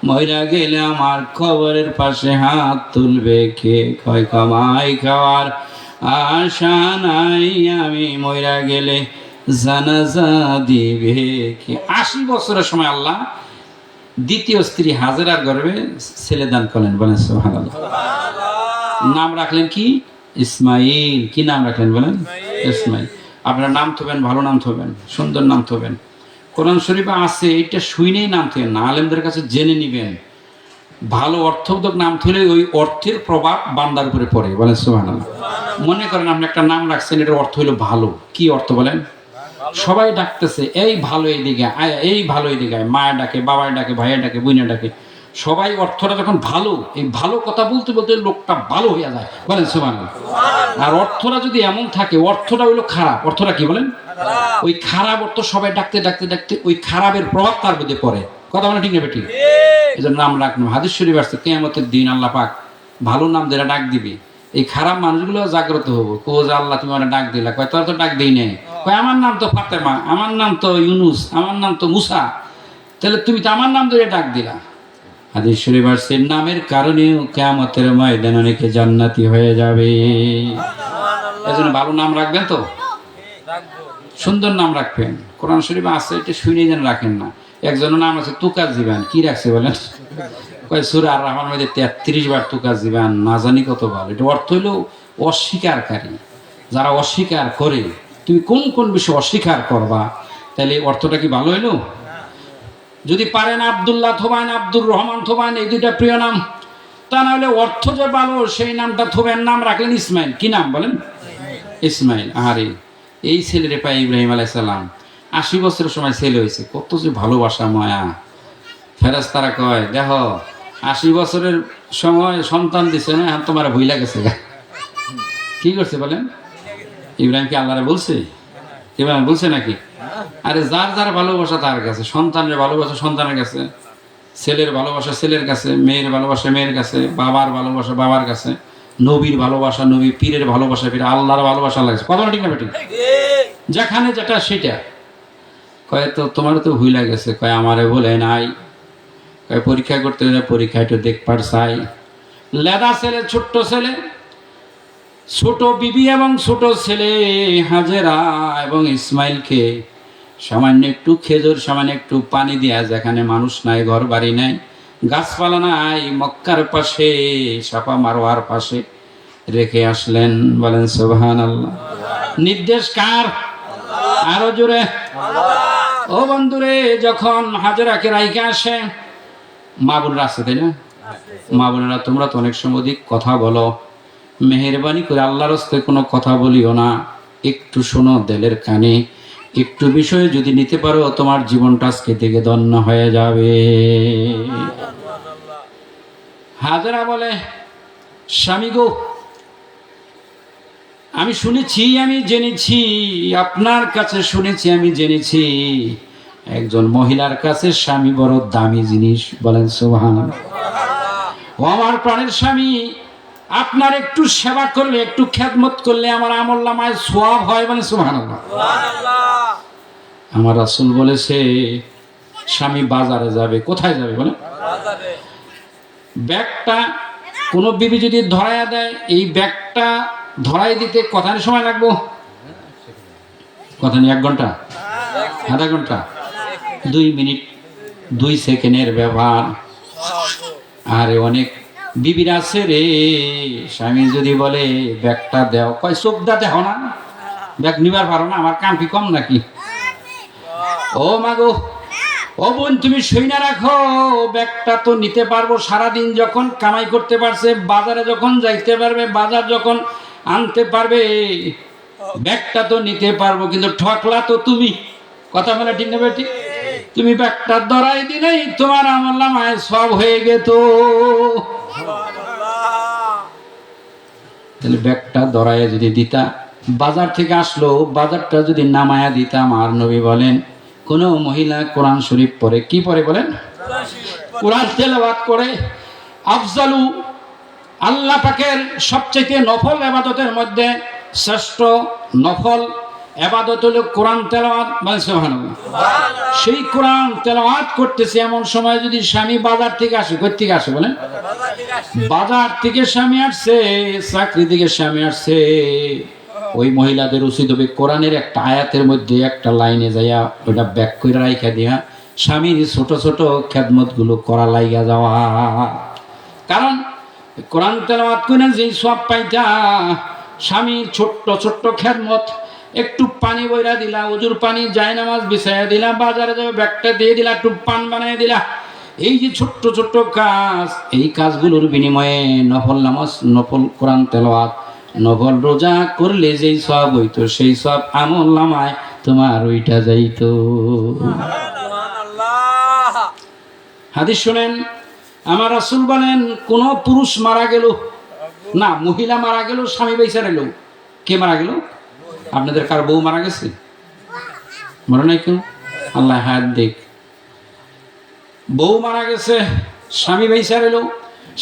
[SPEAKER 3] মইরা গেলে আমার কবরের পাশে হাত তুলবে কে? কয় কামাই খাওয়ার আশা নাই, আমি মইরা গেলে জানাজা দিবে কে? 80 বছরের সময় আল্লাহ দ্বিতীয় স্ত্রী হাজেরার গর্ভে ছেলে দান করলেন, বলেন সুবহানাল্লাহ। নাম রাখলেন কি? ইসমাইল। কি নাম রাখলেন বলেন? ইসমাইল। আপনার নাম থবেন, ভালো নাম থবেন, সুন্দর নাম থবেন। কোরআন শরীফে আছে, এটা শুনেই নাম থবেন না, আলেমদের কাছে জেনে নিবেন। ভালো অর্থবোধক নাম থলে ওই অর্থের প্রভাব বান্দার উপরে পড়ে, বলেন সুবহানাল্লাহ। মনে করেন আপনি একটা নাম রাখছেন, এটার অর্থ হলো ভালো। কি অর্থ বলেন? সবাই ডাকতেছে এই ভালো, এইদিকে আয়, এই ভালো এইদিকে আয়, মায়ের ডাকে, বাবার ডাকে, ভাইয়ের ডাকে, বোনের ডাকে, সবাই অর্থটা যখন ভালো, এই ভালো কথা বলতে বলতে লোকটা ভালো হয়ে যায়, বলেন সুবহানাল্লাহ। আর অর্থটা যদি এমন থাকে, অর্থটা হইলো খারাপ, অর্থটা কি বলেন? ওই খারাপ অর্থ সবাই ডাকতে ডাকতে ডাকতে ওই খারাপের প্রভাব তার মধ্যে পড়ে, কথা বলেন ঠিক না বেটি? এই জন্য নাম রাখনো। হাদিস শরীফ আসছে কিয়ামতের দিন আল্লাহ পাক ভালো নাম যারা ডাক দিবে, এই খারাপ মানুষগুলো জাগ্রত হবো, কো যে আল্লাহ তুমি আমার ডাক দিলা, কয় তোর তো ডাক দেই নাই, কয় আমার নাম তো ফাতেমা, আমার নাম তো ইউনুস, আমার নাম তো মুসা, তাহলে তুমি তো আমার নাম ধরে ডাক দিলা। হাদিস শরীফ আসছে নামের কারণেও কিয়ামতের ময়দানে অনেকে জান্নাতি হয়ে যাবে। এজন্য ভালো নাম রাখবেন তো, সুন্দর নাম রাখবেন। কোরআন শরীফে আছে, এটা শুনে যেন রাখেন না। একজনের নাম আছে তুকাজ জীবান, কি রাখছে বলেন? কয় সূরা আর রহমান মধ্যে 33 বার তুকাজ জীবান, না জানি কত ভালো। এটা অর্থ হইল অস্বীকারী, যারা অস্বীকার করে। তুমি কোন কোন বিষয় অস্বীকার করবা, তাহলে অর্থটা কি ভালো হইলো? যদি পারেন আব্দুল্লাহ থোবান, আব্দুর রহমান থোবান, এই দুইটা প্রিয় নাম। তা না হলে অর্থ যে ভালো সেই নামটা থোবেন। নাম রাখলেন ইসমাইল, কি নাম বলেন? ইসমাইল। আরে এই ছেলেরে পায় ইব্রাহিম আলাইহিস সালাম 80 বছরের সময় ছেলে হয়েছে, কত যে ভালোবাসা মায়া। ফেরেশতারা কয় দেখো 80 বছরের সময় সন্তান দিছে না, এখন তোমার ভুইলা গেছে। কি করছে বলেন? ইব্রাহিম কি আল্লাহরে বলছে? ইব্রাহিম বলছে নাকি? আরে যার যার ভালোবাসা তার কাছে, সন্তানের ভালোবাসা সন্তানের কাছে, ছেলের ভালোবাসা ছেলের কাছে, মেয়ের ভালোবাসা মেয়ের কাছে, বাবার ভালোবাসা বাবার কাছে, নবীর ভালোবাসা নবী, পীরের ভালোবাসা পীর, আল্লাহর ভালোবাসা লাগছে। কথা ঠিক না বেটি? যেখানে যেটা সেটা। কয় তো তোমার তো ভুইলা গেছে, কয় আমারে বলে নাই, কয় পরীক্ষা করতে হলে পরীক্ষায় তো দেখবার চাই। লেদা ছেলে, ছোট্ট ছেলে, ছোট বিবি এবং ছোট ছেলে হাজেরা এবং ইসমাইলকে সামান্য একটু খেজুর, সামান্য একটু পানি দেয়া, যেখানে মানুষ নাই, ঘর বাড়ি নাই, গাছপালা নাই, মক্কার পাশে সাফা মারওয়ার পাশে রেখে আসলেন। বলেন সুবহানাল্লাহ। নির্দেশ কার? আরো জোরে। ও বন্ধুরে, যখন হাজেরাকে রাইখে আসে, মা বোনরা আছে তাই না? মা বোনেরা তোমরা তো অনেক সময় অধিক কথা বলো, মেহেরবানি করে আল্লাহর রাস্তায় কোনো কথা বলিও না, একটু শোনো দিলের কানে, একটু বিষয় যদি নিতে পারো তোমার জীবনটা আজকে থেকে ধন্য হয়ে যাবে। হাজেরা বলে, স্বামী গো, আমি শুনেছি, আমি জেনেছি, আপনার কাছে শুনেছি, আমি জেনেছি, একজন মহিলার কাছে স্বামী বড় দামি জিনিস। বলেন সুবহানাল্লাহ। ও আমার প্রাণের স্বামী, আপনার একটু সেবা করলে, একটু খেদমত করলে আমার আমলনামায় সওয়াব হয়। বলেন সুবহানাল্লাহ। আমার রাসূল বলেছে, স্বামী বাজারে যাবে। কোথায় যাবে? বলেন ব্যাগটা কোনো বিবি যদি ধরাইয়া দেয়, এই ব্যাগটা ধরাই দিতে কতখানি সময় লাগবো? কতখানি? 1 ঘন্টা, আধা ঘন্টা, 2 মিনিট, 2 সেকেন্ডের ব্যবহার। আরে অনেক বিবির আছে রে, স্বামী যদি বলে ব্যাগটা দেও, কয় চোখ দা দেও না, ব্যাগ নিবার পারো না, আমার কাম কি কম নাকি? ও মাগো, ও বোন, তুমি সই না রাখো, ব্যাগটা তো নিতে পারবো। সারাদিন যখন কামাই করতে পারছে, বাজারে যখন যাইতে পারবে, বাজার যখন আনতে পারবে, ব্যাগটা তো নিতে পারবো, কিন্তু ঠকলা তো তুমি। কথা বলে ঠিক নেবে? ঠিক। তুমি ব্যাগটা ধরাই দিলেই তোমার আমলনামায় সব হয়ে গেত। তাহলে ব্যাগটা ধরাই যদি দিতা, বাজার থেকে আসলো, বাজারটা যদি নামায়া দিতাম। আর নবী বলেন, কোন মহিলা কোরআন শরীফ পড়ে, কি পড়ে বলেন? কোরআন তেলাওয়াত করে। আফজালু, আল্লাহ পাকের সবচেয়ে নফল ইবাদতের মধ্যে শ্রেষ্ঠ নফল ইবাদত হলো কোরআন তেলাওয়াত। বলেন সুবহানাল্লাহ। সেই কোরআন তেলাওয়াত করতেছে এমন সময় যদি স্বামী বাজার থেকে আসে, কই থেকে আসে বলেন? বাজার থেকে স্বামী আসছে, চাকরি থেকে স্বামী আসছে, ওই মহিলাদের উচিত হবে কোরআনের একটা আয়াতের মধ্যে একটা লাইনে যাইয়া ওটা ব্যাক করে রাইখা দিয়া স্বামীর ছোট ছোট খেদমত গুলো করা লাইগা যাওয়া। কারণ কোরআন তেলাওয়াত করে যেই সওয়াব পাইতা, স্বামীর ছোট্ট ছোট্ট খেদমত, একটু পানি বইরা দিলা, ওজুর পানি, জায়নামাজ বিছাইয়া দিলা, বাজারে যাবে ব্যাগটা দিয়ে দিলা, একটু পান বানাই দিলা, এই যে ছোট্ট ছোট্ট কাজ, এই কাজগুলোর বিনিময়ে নফল নামাজ, নফল কোরআন তেলাওয়াত, নফল রোজা করলে যেই সওয়াব হইতো, সেই সওয়াব আমলনামায় তোমার ওইটা যাইতো। হাদিস শুনেন, আমার রাসূল বলেন, কোন পুরুষ মারা গেল না, মহিলা মারা গেল, স্বামী বেঁচে রইল, কে মারা গেল? আপনাদের কার বউ মারা গেছে? মরে নাই কেউ? আল্লাহ হায়াত দেখ। বউ মারা গেছে, স্বামী বেঁচে রইল।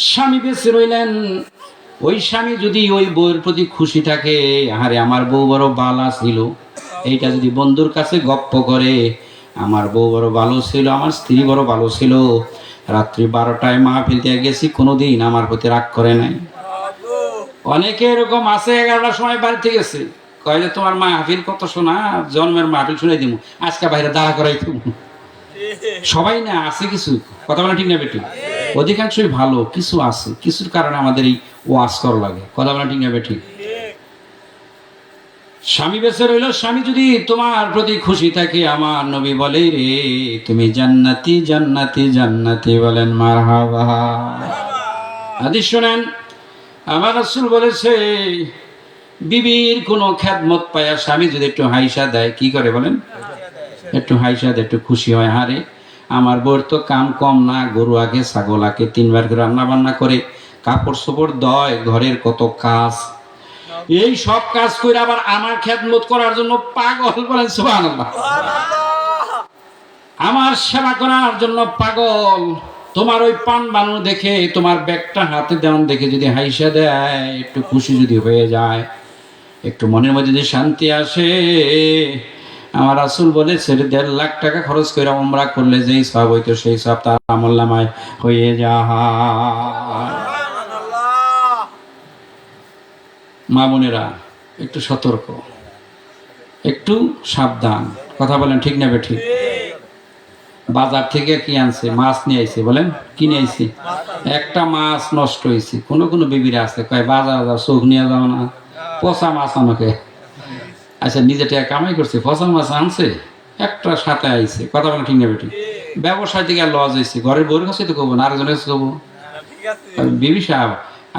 [SPEAKER 3] স্বামী বেঁচে রইলেন, ওই স্বামী যদি ওই বউয়ের প্রতি খুশি থাকে, আরে আমার বউ বড় বালা ছিল, এইটা যদি বন্ধুর কাছে গপ্প করে, আমার বউ বড় ভালো ছিল, আমার স্ত্রী বড় ভালো ছিল, রাত্রি 12টায় মাহফিল দিয়ে গেছি, কোনোদিন আমার প্রতি রাগ করে নাই। অনেকে এরকম আছে, 11টার সময় বাড়িতে গেছে, কয় যে তোমার মাহফিল কত শোনা, জন্মের মাহফিল শুনে দিব, আজকে বাইরে দাঁড়া করাই দিব। সবাই না, আছে কিছু, কথা বলা ঠিক না বেটি? অধিকাংশই ভালো, কিছু আছে, কিছুর কারণে আমাদের এই ওয়াজ করা লাগে। কথা বলা ঠিক না বেটি? স্বামী বেঁচে রইল, স্বামী যদি তোমার প্রতি খুশি থাকে, আমার নবী বলে রে, তুমি জান্নাতি জান্নাতি জান্নাতি। বলেন মারহাবা। হাদিস শুনেন, আমার রাসূল বলেছে, বিবির কোনো খেদমত পায়া স্বামী যদি একটু হাইসা দেয়, কি করে বলেন? একটু হাইসা দেয়, একটু খুশি হয়, আরে আমার বউর তো কাম কম না, গরু আগে, ছাগল আগে, 3 বার করে রান্না বান্না করে, কাপড় চোপড় দয়, ঘরের কত কাজ, এই সব কাজ করে আবার আমার খেদমত করার জন্য পাগল। বলেন সুবহানাল্লাহ। আমার সেবা করার জন্য পাগল। তোমার ওই পান বানানো দেখে, তোমার ব্যাগটা হাতে দেওয়ান দেখে যদি হাইসা দেয়, একটু খুশি যদি হয়ে যায়, একটু মনের মধ্যে যদি শান্তি আসে, আমার রাসূল বলেছে 1.5 লাখ টাকা খরচ করে উমরা করলে যেই সওয়াব হইতো, সেই সওয়াব তার আমলনামায় হয়ে যায়। মা বোনেরা একটু সতর্ক, একটু সাবধান। কথা বলেন ঠিক না বেঠিক? বাজার থেকে কি আনছে? মাছ নিয়ে আইছে। বলেন কি নিয়ে আইছি? একটা মাছ নষ্ট হয়েছে। কোনো কোনো বিবিরা আছে কয় বাজার যাও, চোখ নিয়ে যাও না, পচা মাছ আমাকে। আচ্ছা, নিজে টাকা কামাই করছে, পচা মাছ আনছে, একটা সাথে আইছে। কথা বলেন ঠিক না বেঠিক? ব্যবসায় থেকে লজ হয়েছে, ঘরের বউর কাছে তো করবো না, আরেকজনের কাছে করবো। বিবি সাহেব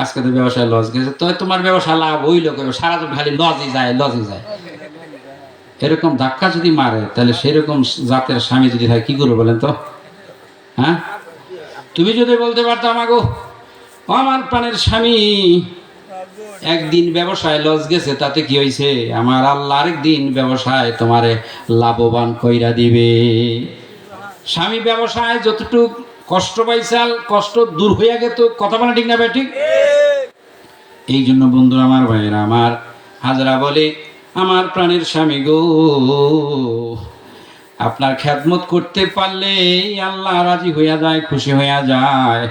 [SPEAKER 3] আজকে তো ব্যবসায় লস গেছে, তো তোমার ব্যবসা লাভ হইলো করবে, সারাদিন খালি লজই যায় লজই যায়। এরকম ধাক্কা যদি মারে তাহলে সেরকম জাতের স্বামী যদি হয় কি করবো বলেন তো? হ্যাঁ, তুমি যদি বলতে পারতো আমাগো আমার প্রাণের স্বামী একদিন ব্যবসায় লস গেছে, তাতে কি হয়েছে, আমার আল্লাহ আরেকদিন ব্যবসায় তোমারে লাভবান কইরা দিবে। স্বামী ব্যবসায় যতটুক কষ্ট পাইছাল, কষ্ট দূর হইয়া গেত। কথা বলা ঠিক না ভাই? ঠিক। এই জন্য বন্ধু আমার, ভাইয়েরা আমার, হাজরা বলে আমার প্রাণের স্বামী গো, আপনার খেদমত করতে পারলে আল্লাহ রাজি হইয়া যায়, খুশি হইয়া যায়।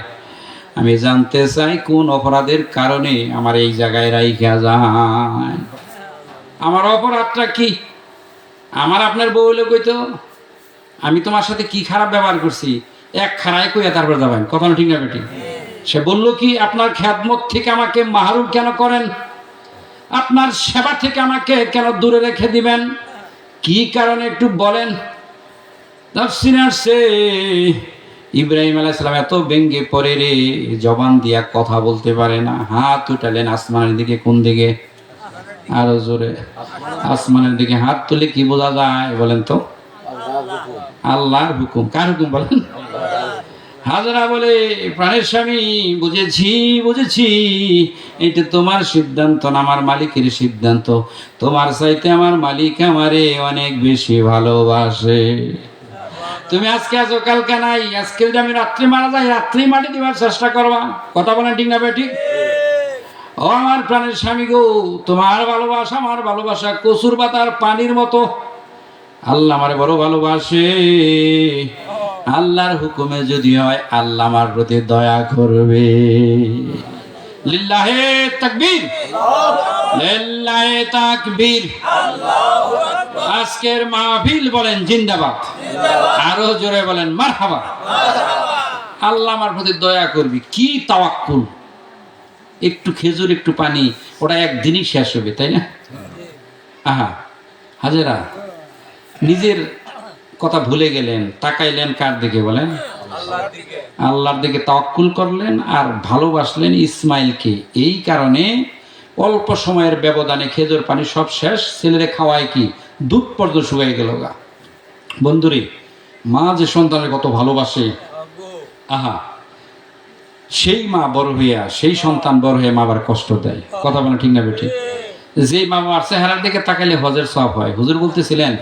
[SPEAKER 3] আমি জানতে চাই কোন অপরাধের কারণে আমার এই জায়গায় রাইখা যায়, আমার অপরাধটা কি? আমার আপনার বউ হইলে কইতো আমি তোমার সাথে কি খারাপ ব্যবহার করছি, এক খারায় কইয়া তারপর যাবেন। কথা ঠিক না বেটি? সে বলল কি আপনার খেদমত থেকে আমাকে মাহরুম কেন করেন, আপনার সেবা থেকে আমাকে কেন দূরে রেখে দিবেন, কি কারণে একটু বলেন। ইব্রাহিম আলাইহিস সালাম এত ব্যঙ্গে পড়ে রে, জবান দিয়া কথা বলতে পারে না, হাত উঠালেন আসমানের দিকে। কোন দিকে? আরো জোরে। আসমানের দিকে হাত তুলে কি বোঝা যায় বলেন তো? আল্লাহর হুকুম। কার হুকুম বলেন? হাজরা বলে প্রাণের স্বামী বুঝেছি বুঝেছি, এটা তোমার সিদ্ধান্ত না আমার মালিকের সিদ্ধান্ত। তোমার চাইতে আমার মালিক আমারে অনেক বেশি ভালোবাসে। তুমি আজকে আছো কালকে নাই, আজকে যদি আমি রাত্রি মারা যাই রাত্রি মাটি দিবার চেষ্টা করবা। কথা বলেন ঠিক না বেঠিক? ও আমার প্রাণের স্বামী গো, তোমার ভালোবাসা আমার ভালোবাসা কচুর পাতার পানির মতো। আল্লাহ আমারে বড় ভালোবাসে। আল্লাহর হুকুমে যদি হয় আল্লাহ আমার প্রতি দয়া করবে। লিল্লাহে তাকবীর, লিল্লাহে তাকবীর। আজকের মাহফিল বলেন জিন্দাবাদ, আরো জোরে বলেন মারহাবা। আল্লাহ আমার প্রতি দয়া করবি, কি তাওয়াক্কুল। একটু খেজুর একটু পানি, ওটা একদিনই শেষ হবে, তাই না? আহা হাজেরা, নিজের কথা ভুলে গেলেন, তাকাইলেন কার দিকে বলেন? আল্লাহর দিকে তাওয়াক্কুল করলেন আর ভালোবাসলেন ইসমাইলকে। এই কারণে অল্প সময়ের ব্যবধানে খেজুর পানি সব শেষ, ছেলেরে খাওয়ায় কি দুধ পর্যন্ত শুকিয়ে গেল গা। বন্ধুরে, মা যে সন্তানের কত ভালোবাসে, আহা সেই মা বড় হইয়া, সেই সন্তান বড় হয়ে মা আবার কষ্ট দেয়। কথা বলে ঠিক না বেঠিক? যে মা বাবার চেহারার দিকে তাকাইলে হজের সওয়াব হয়। হুজুর বলতেছিলেন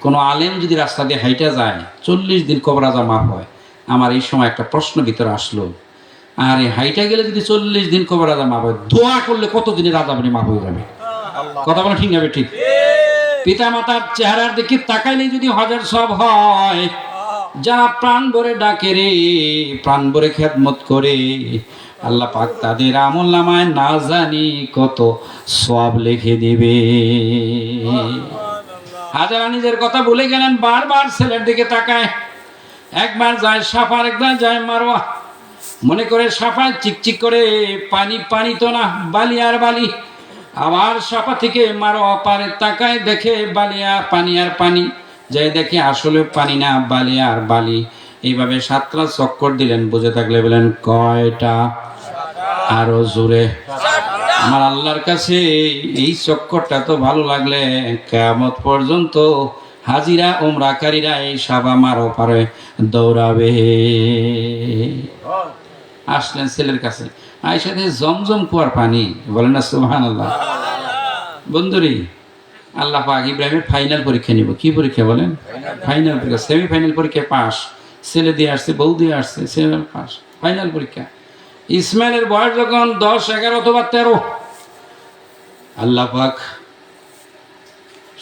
[SPEAKER 3] কোন আলেম যদি রাস্তা দিয়ে হাইটা যায় 40 দিন কবর আযাব মাফ হয়। আমার এই সময় একটা প্রশ্ন ভিতরে আসলো, আর এই হাইটা গেলে যদি 40 দিন কবর আযাব মাফ হয়, দোয়া করলে কত দিনের আযাব মাফ হয়ে যাবে? কথা বলে ঠিক না বেঠিক? পিতা মাতার চেহারার দিকে তাকাইলে যদি হজের সওয়াব হয়, যারা প্রাণ ভরে ডাকে রে, প্রাণ ভরে খেদমত করে, আল্লাহ পাক তাদের আমল নামায় না জানি কত সওয়াব লিখে দিবে। হাজারা নিজের কথা ভুলে গেলেন, বারবার ছেলের দিকে তাকায়। একবার যায় সাফা, একবার যায় মারওয়া, মনে করে সাফায় চিকচিক করে পানি, পানি তো না, বালি আর বালি। আবার সাফা থেকে মারওয়া পারে তাকায়, দেখে বালি আর পানি আর পানি, যাই দেখে আসলে পানি না, বালি আর বালি। এইভাবে 7টা চক্কর দিলেন। বুঝে থাকলে বলেন কয়টা? আরো জোরে। আমার আল্লাহর কাছে এই চক্করটা তো ভালো লাগলে কিয়ামত পর্যন্ত হাজিরা উমরাকারীরা এই সাবা মারো পারে দৌড়াবে। আসলেন ছেলের কাছে, আয়সাতে জমজম কুয়ার পানি, বলেন না সুবহানাল্লাহ। বন্ধুরি, আল্লাহ পাক ইব্রাহিমের ফাইনাল পরীক্ষা নিব। কি পরীক্ষা বলেন? ফাইনাল পরীক্ষা। সেমিফাইনাল পরীক্ষা পাস, ছেলে দিয়ে আসছে, বউ দিয়ে আসছে, ছেলে পাস, ফাইনাল পরীক্ষা। ইসমাইলের বয়স যখন 10, 11 অথবা 13, আল্লাহ পাক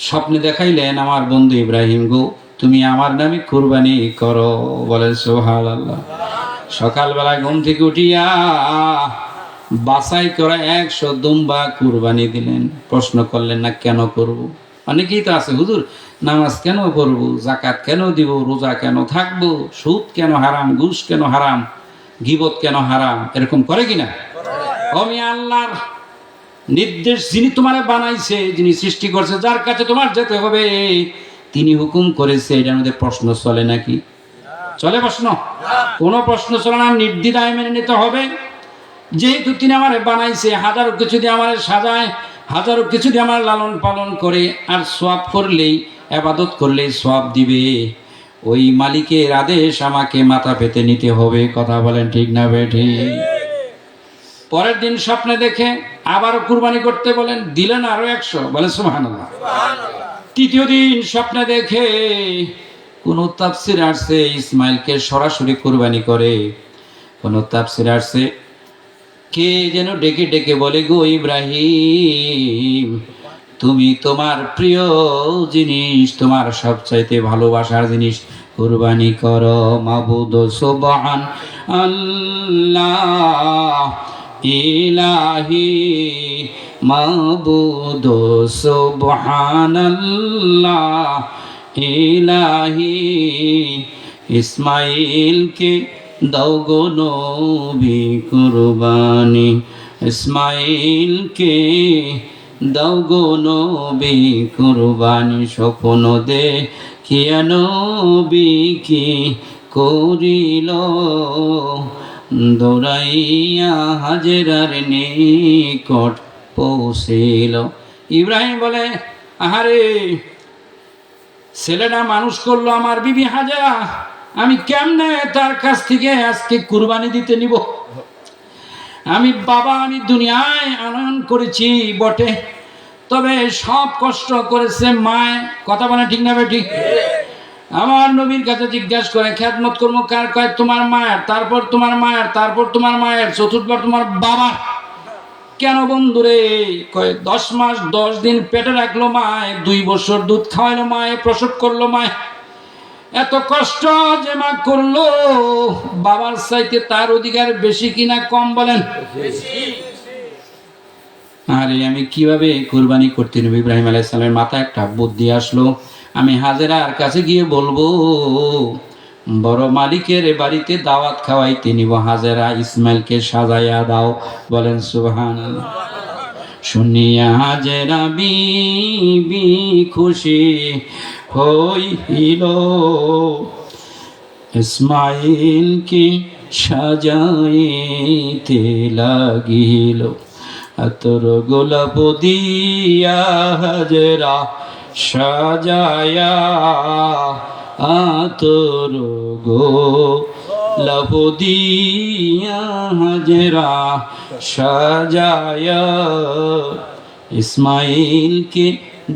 [SPEAKER 3] স্বপ্নে দেখাইলেন, আমার বন্ধু ইব্রাহিম গো, তুমি আমার নামে কুরবানি করো। বলেন সুবহানাল্লাহ। সকালবেলা ঘুম থেকে উঠিয়া বাছাই করা 100 দুম্বা কুরবানি দিলেন। প্রশ্ন করলেন না কেন করব? অনেকেই তো আছে, হুজুর নামাজ কেন পড়বো, জাকাত কেন দিব, রোজা কেন থাকবো, সুদ কেন হারাম, ঘুষ কেন হারাম, গীবত কেন হারাম, এরকম করে কিনা? আমি আল্লাহর নির্দেশ, যিনি তোমারে বানাইছে, যিনি সৃষ্টি করছে, যার কাছে তোমার যেতে হবে, তিনি হুকুম করেছে, এটার মধ্যে প্রশ্ন চলে নাকি? চলে প্রশ্ন? কোনো প্রশ্ন চলে না, নির্দ্বিধায় মেনে নিতে হবে। যেহেতু তিনি আমারে বানাইছে, হাজারো কিছু দিয়ে আমারে সাজায়, হাজারো কিছু দিয়ে আমার লালন পালন করে, আর সওয়াব করলেই, ইবাদত করলেই সওয়াব দিবে, ওই মালিকের আদেশ আমাকে মাথা পেতে নিতে হবে। কথা বলেন ঠিক না বেঠিক? পরের দিন স্বপ্নে দেখে আবারও কুরবানি করতে বলেন, দিলেন আরো 100, বলে সুবহানাল্লাহ। তৃতীয় দিন স্বপ্নে দেখে কোন তাফসীরে আসছে ইসমাইলকে সরাসরি কুরবানি করে, কোন তাফসীরে আসছে কে যেন ডেকে ডেকে বলে, গো ইব্রাহিম, তুমি তোমার প্রিয় জিনিস, তোমার সবচাইতে ভালোবাসার জিনিস কুরবানি করো। মাবুদ সুবহান আল্লাহ ইলাহি, মাবুদ সুবহানাল্লাহ ইলাহি, ইসমাইলকে দাও গো নবী কুরবানি, ইসমাইলকে দাও গো নবী কুরবানি। স্বপ্ন দেখিয়া নবী কি করিল, দৌড়াইয়া হাজেরার নিকট পৌঁছিল। ইব্রাহিম বলে, আহারে, ছেলেটা মানুষ করলো আমার বিবি হাজেরা, আমি কেমনে তার কাছ থেকে আজকে কুরবানি দিতে নিব? আমি বাবা, আমি দুনিয়ায় আনয়ন করেছি বটে, তবে সব কষ্ট করেছে মায়। কথা বলে ঠিক না বেঠিক? আমার নবীর কাছে জিজ্ঞাসা করে, খেদমত করবো কার? কয় তোমার মায়ের, তারপর তোমার মায়ের, তারপর তোমার মায়ের, চতুর্থবার তোমার বাবার। কেন বন্ধুরে? কয় 10 মাস 10 দিন পেটে রাখলো মায়, 2 বছর দুধ খাওয়াইলো মায়, প্রসব করলো মায়, এত কষ্ট যে মা করলো, বাবার চাইতে তার অধিকার বেশি কিনা কম বলেন? আরে আমি কিভাবে কুরবানি করতে নেব? ইব্রাহিম আলাইহিস সালামের মাথায় একটা বুদ্ধি আসলো, আমি হাজেরার কাছে গিয়ে বলবো, বড় মালিকের বাড়িতে দাওয়াত খাওয়াইতে নিব, হাজেরা ইসমাইলকে সাজাইয়া দাও। বলেন সুবহানাল্লাহ। শুনিয়া হাজেরা বিবি খুশি হইল, ইসমাইলকে সাজাইতে লাগিল। আতর গোলাপ দিয়া হাজেরা সাজায়া, আতর গোলাপ দিয়া হাজেরা সাজায়া, ইসমাইলকে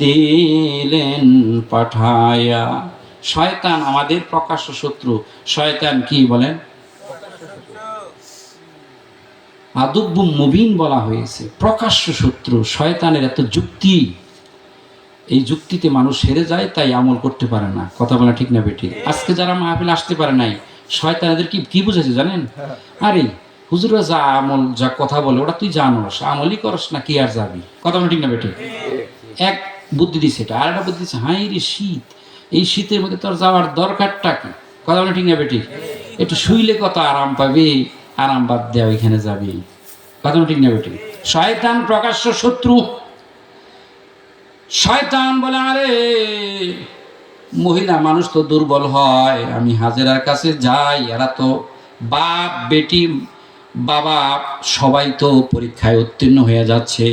[SPEAKER 3] দিলেন পাঠায়া। শয়তান আমাদের প্রকাশ্য শত্রু। শয়তান কি বলেন? আদুব্বুম মুবিন বলা হয়েছে, প্রকাশ্য শত্রু। শয়তানের এত যুক্তি, এই যুক্তিতে মানুষ হেরে যায়, তাই আমল করতে পারে না। কথা বলা ঠিক না বেঠিক? আজকে যারা মাহফিল আসতে পারে নাই, শয়তান এদের কি বুঝেছে জানেন? আরে হুজুরা যা আমল, যা কথা বলে, ওটা তুই জানোস, আমলই করস না, কি আর যাবি? কথা বলা ঠিক না বেঠিক? এক বুদ্ধি দিচ্ছে এটা, আর একটা বুদ্ধি দিচ্ছে, হাই রে শীত, এই শীতের মধ্যে তোর যাওয়ার দরকারটা কি? কথা বলা ঠিক না বেঠিক? একটু শুইলে কত আরাম পাবে, আরাম বাদ দেওয়া ওইখানে যাবি। কথা বলা ঠিক না বেঠিক? শয়তান প্রকাশ্য শত্রু। শয়তান বলে, আরে মহিলা মানুষ তো দুর্বল হয়, আমি হাজেরার কাছে যাই, এরা তো বাপ বেটি, বাবা সবাই তো পরীক্ষায় উত্তীর্ণ হয়ে যাচ্ছে।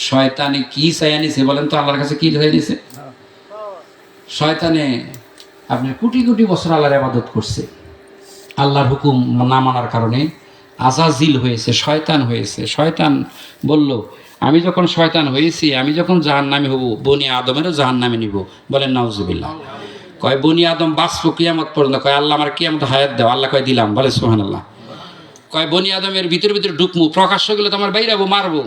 [SPEAKER 3] শয়তানে কি চাইয়া নিছে বলেন তো? আল্লাহর কাছে কি চাইয়া নিছে? শয়তানে আপনার কোটি কোটি বছর আল্লাহর ইবাদত করছে, আল্লাহর হুকুম না মানার কারণে আজাজিল হয়েছে, শয়তান হয়েছে। শয়তান বলল, আমি যখন শয়তান হয়েছি, আমি যখন জাহান্নামী হব, বনি আদমেরও জাহান্নামে নিব। বলেন নাউজুবিল্লাহ। কয় বনি আদম বাঁচবো কিয়ামত পর্যন্ত? কয় আল্লাহ আমার কিয়ামত হায়াত দাও। আল্লাহ কয় দিলাম। বলে সুবহানাল্লাহ। কয় বনি আদমের ভিতরে ভিতরে ঢুকমু, প্রকাশ্য গেলে তো আমার বাইরাবো, মারবো,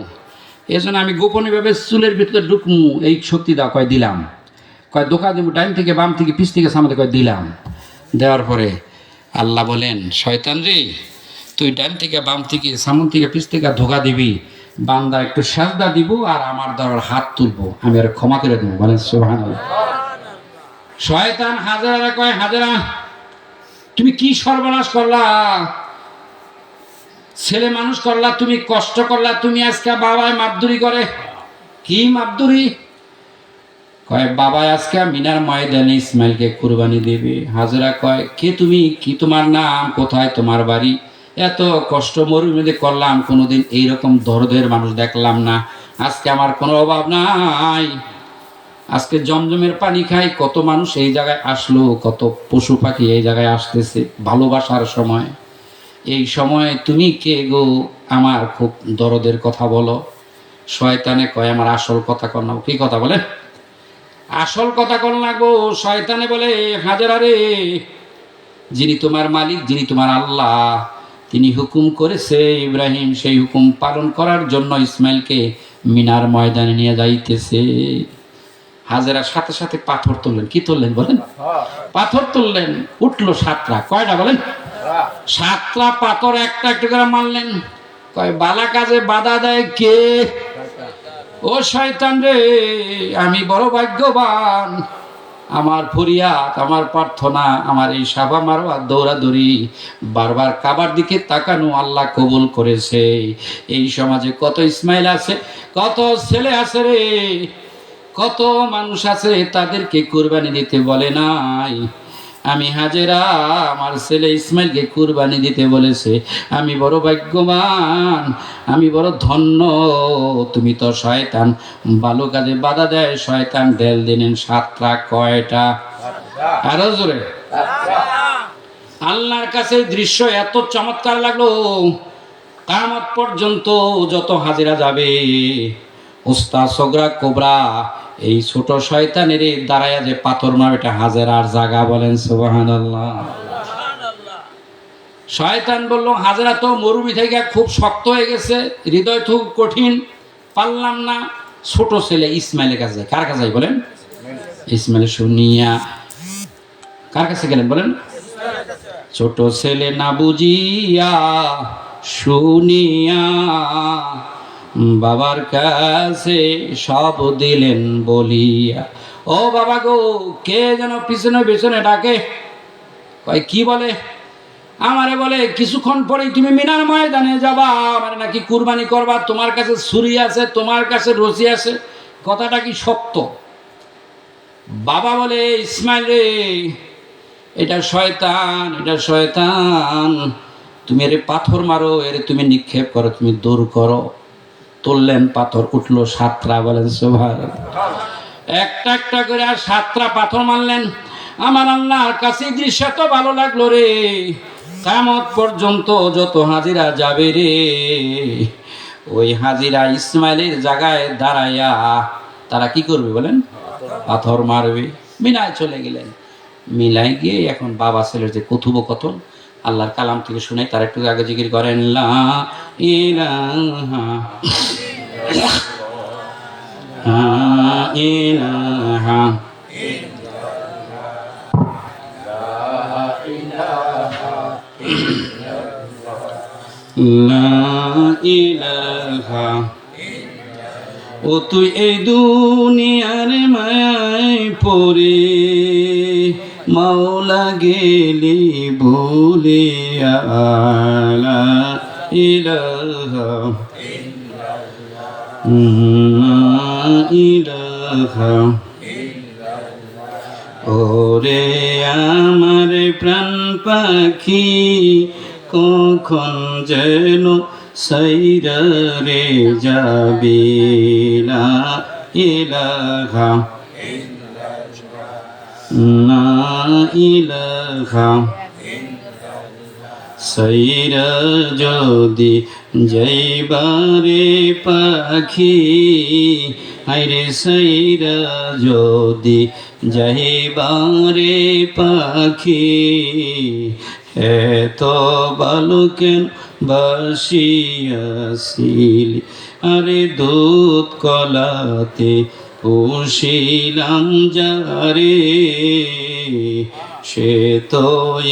[SPEAKER 3] এই জন্য আমি গোপনীয়ভাবে চুলের ভিতরে ঢুকমু, এই শক্তি দাও। কয় দিলাম। কয় দোকা দেবো, ডাইন থেকে বাম থেকে পিছ থেকে সামনে, কয় দিলাম। দেওয়ার পরে আল্লাহ বলেন, শয়তান রে,
[SPEAKER 2] তুই ডান থেকে বাম থেকে সামন থেকে পিছ থেকে ধোকা দিবি, বান্দা একটু সাজদা দিব আর আমার দ্বারা হাত তুলবো, আমি আর ক্ষমা করে দেবো। বলেন সুবহানাল্লাহ। শয়তান হাজেরা কয়, হাজেরা তুমি কি সর্বনাশ করলা, ছেলে মানুষ করলা, তুমি কষ্ট করলা, তুমি আজকে বাবায় মাপদুরি করে। কি মাপদুরি? কয় বাবা আজকে মিনার ময়দানে ইসমাইলকে কুরবানি দেবে। হাজেরা কয় কে তুমি, কি তোমার নাম, কোথায় তোমার বাড়ি? এত কষ্ট মরুভূমিতে করলাম, কোনোদিন এইরকম দরদের মানুষ দেখলাম না, আজকে আমার কোনো অভাব নাই, আজকে জমজমের পানি খাই, কত মানুষ এই জায়গায় আসলো, কত পশু পাখি এই জায়গায় আসতেছে ভালোবাসার সময়, এই সময় তুমি কে গো, আমার খুব দরদের কথা বলো। শয়তানে কয় আমার আসল কথা কর না। কি কথা বলে? আসল কথা কর না গো। শয়তানে বলে হাজেরা রে, যিনি তোমার মালিক, যিনি তোমার আল্লাহ, তিনি হুকুম করেছে ইব্রাহিম সেই হুকুম পালন করার জন্য ইসমাইলকে মিনার ময়দানে নিয়ে যাইতেছে। হাজেরা সাথে সাথে পাথর তুললেন। কি তুললেন বলেন? পাথর তুললেন। উঠলো সাতটা। কয়টা বলেন? সাতটা পাথর একটা একটা করে মারলেন। কয় বালা কাজে বাধা দেয় কে? ও শয়তান রে, আমি বড় ভাগ্যবান, আমার ফরিয়াদ, আমার প্রার্থনা, আমার এই সাবা মারোয়া দৌড়াদৌড়ি, বারবার কাবার দিকে তাকানো আল্লাহ কবুল করেছে। এই সমাজে কত ইসমাইল আছে, কত ছেলে আছে রে, কত মানুষ আছে, তাদেরকে কুরবানি দিতে বলে নাই। আমি হাজেরা আমার ছেলে ইসমাইলকে কুরবানি দিতে বলেছে, আমি বড় ভাগ্যবান, আমি বড় ধন্য। তুমি তো শয়তান, ভালো কাজে বাধা দেয় শয়তান। দেল দিনেন সাতটা। কয়টা? আরো জোরে। আল্লাহর কাছে দৃশ্য এত চমৎকার লাগলো, কিয়ামত পর্যন্ত যত হাজিরা যাবে, উস্তা সগরা কোবরা, এই ছোট শয়তানের দাঁড়ায়া যে পাথর মারবে, এটা হাজেরার জায়গা। বলেন সুবহানাল্লাহ। শয়তান বলল হাজেরা তো মরুভূমি থেকে খুব শক্ত হয়ে গেছে, হৃদয় খুব কঠিন, পারলাম না। ছোট ছেলে ইসমাইলের কাছে। কার কাছে বলেন? ইসমাইল শুনিয়া কার কাছে গেলেন বলেন? ছোট ছেলে না বুঝিয়া শুনিয়া বাবার কাছে সব দিলেন বলিয়া। ও বাবা গো, কে যেন পিছনে পিছনে ডাকে। কয় কি বলে? আমারে বলে কিছুক্ষণ পরেই তুমি মিনার ময়দানে যাবা, আমার নাকি কুরবানি করবা, তোমার কাছে ছুরি আছে, তোমার কাছে রশি আছে। কথাটা কি সত্য? বাবা বলে ইসমাইল রে, এটা শয়তান, এটা শয়তান, তুমি এর পাথর মারো, এর তুমি নিক্ষেপ করো, তুমি দূর করো। তুললেন পাথর, উঠলো সাতটা। বলেন সুবহানাল্লাহ। একটা একটা করে আর সাতটা পাথর মারলেন। আমার আল্লাহর কাছে দৃশ্য তো ভালো লাগলো রে, কিয়ামত পর্যন্ত যত হাজিরা যাবে রে, ওই হাজিরা ইসমাইলের জায়গায় দাঁড়াইয়া তারা কি করবে বলেন? পাথর মারবে। মিনায় চলে গেলেন। মিলাই গিয়ে এখন বাবা ছেলের যে কথোপকথন আল্লাহর কালাম থেকে শুনে, তার একটু আগে জিকির করেন লা ইলাহা ইলাহা লা ইলাহা। ও তুই এই দুনিয়ার মায়ায় পড়ে মাওলা গেলি ভুলিয়া। লা ইলাহা ইলাহা। ওরে আমার প্রাণ পাখি, কখন যেন সাইরা রে যাবি। লা ইলাহা লা ইলাহা। সাইরা যদি যাইবারে পাখি, হায়রে সাইরা যদি যাইবারে পাখি, এত ভালো কেন বাসিয়াছিলি, আরে দুধ কলাতে পুষিলাম যারে।
[SPEAKER 3] সে তো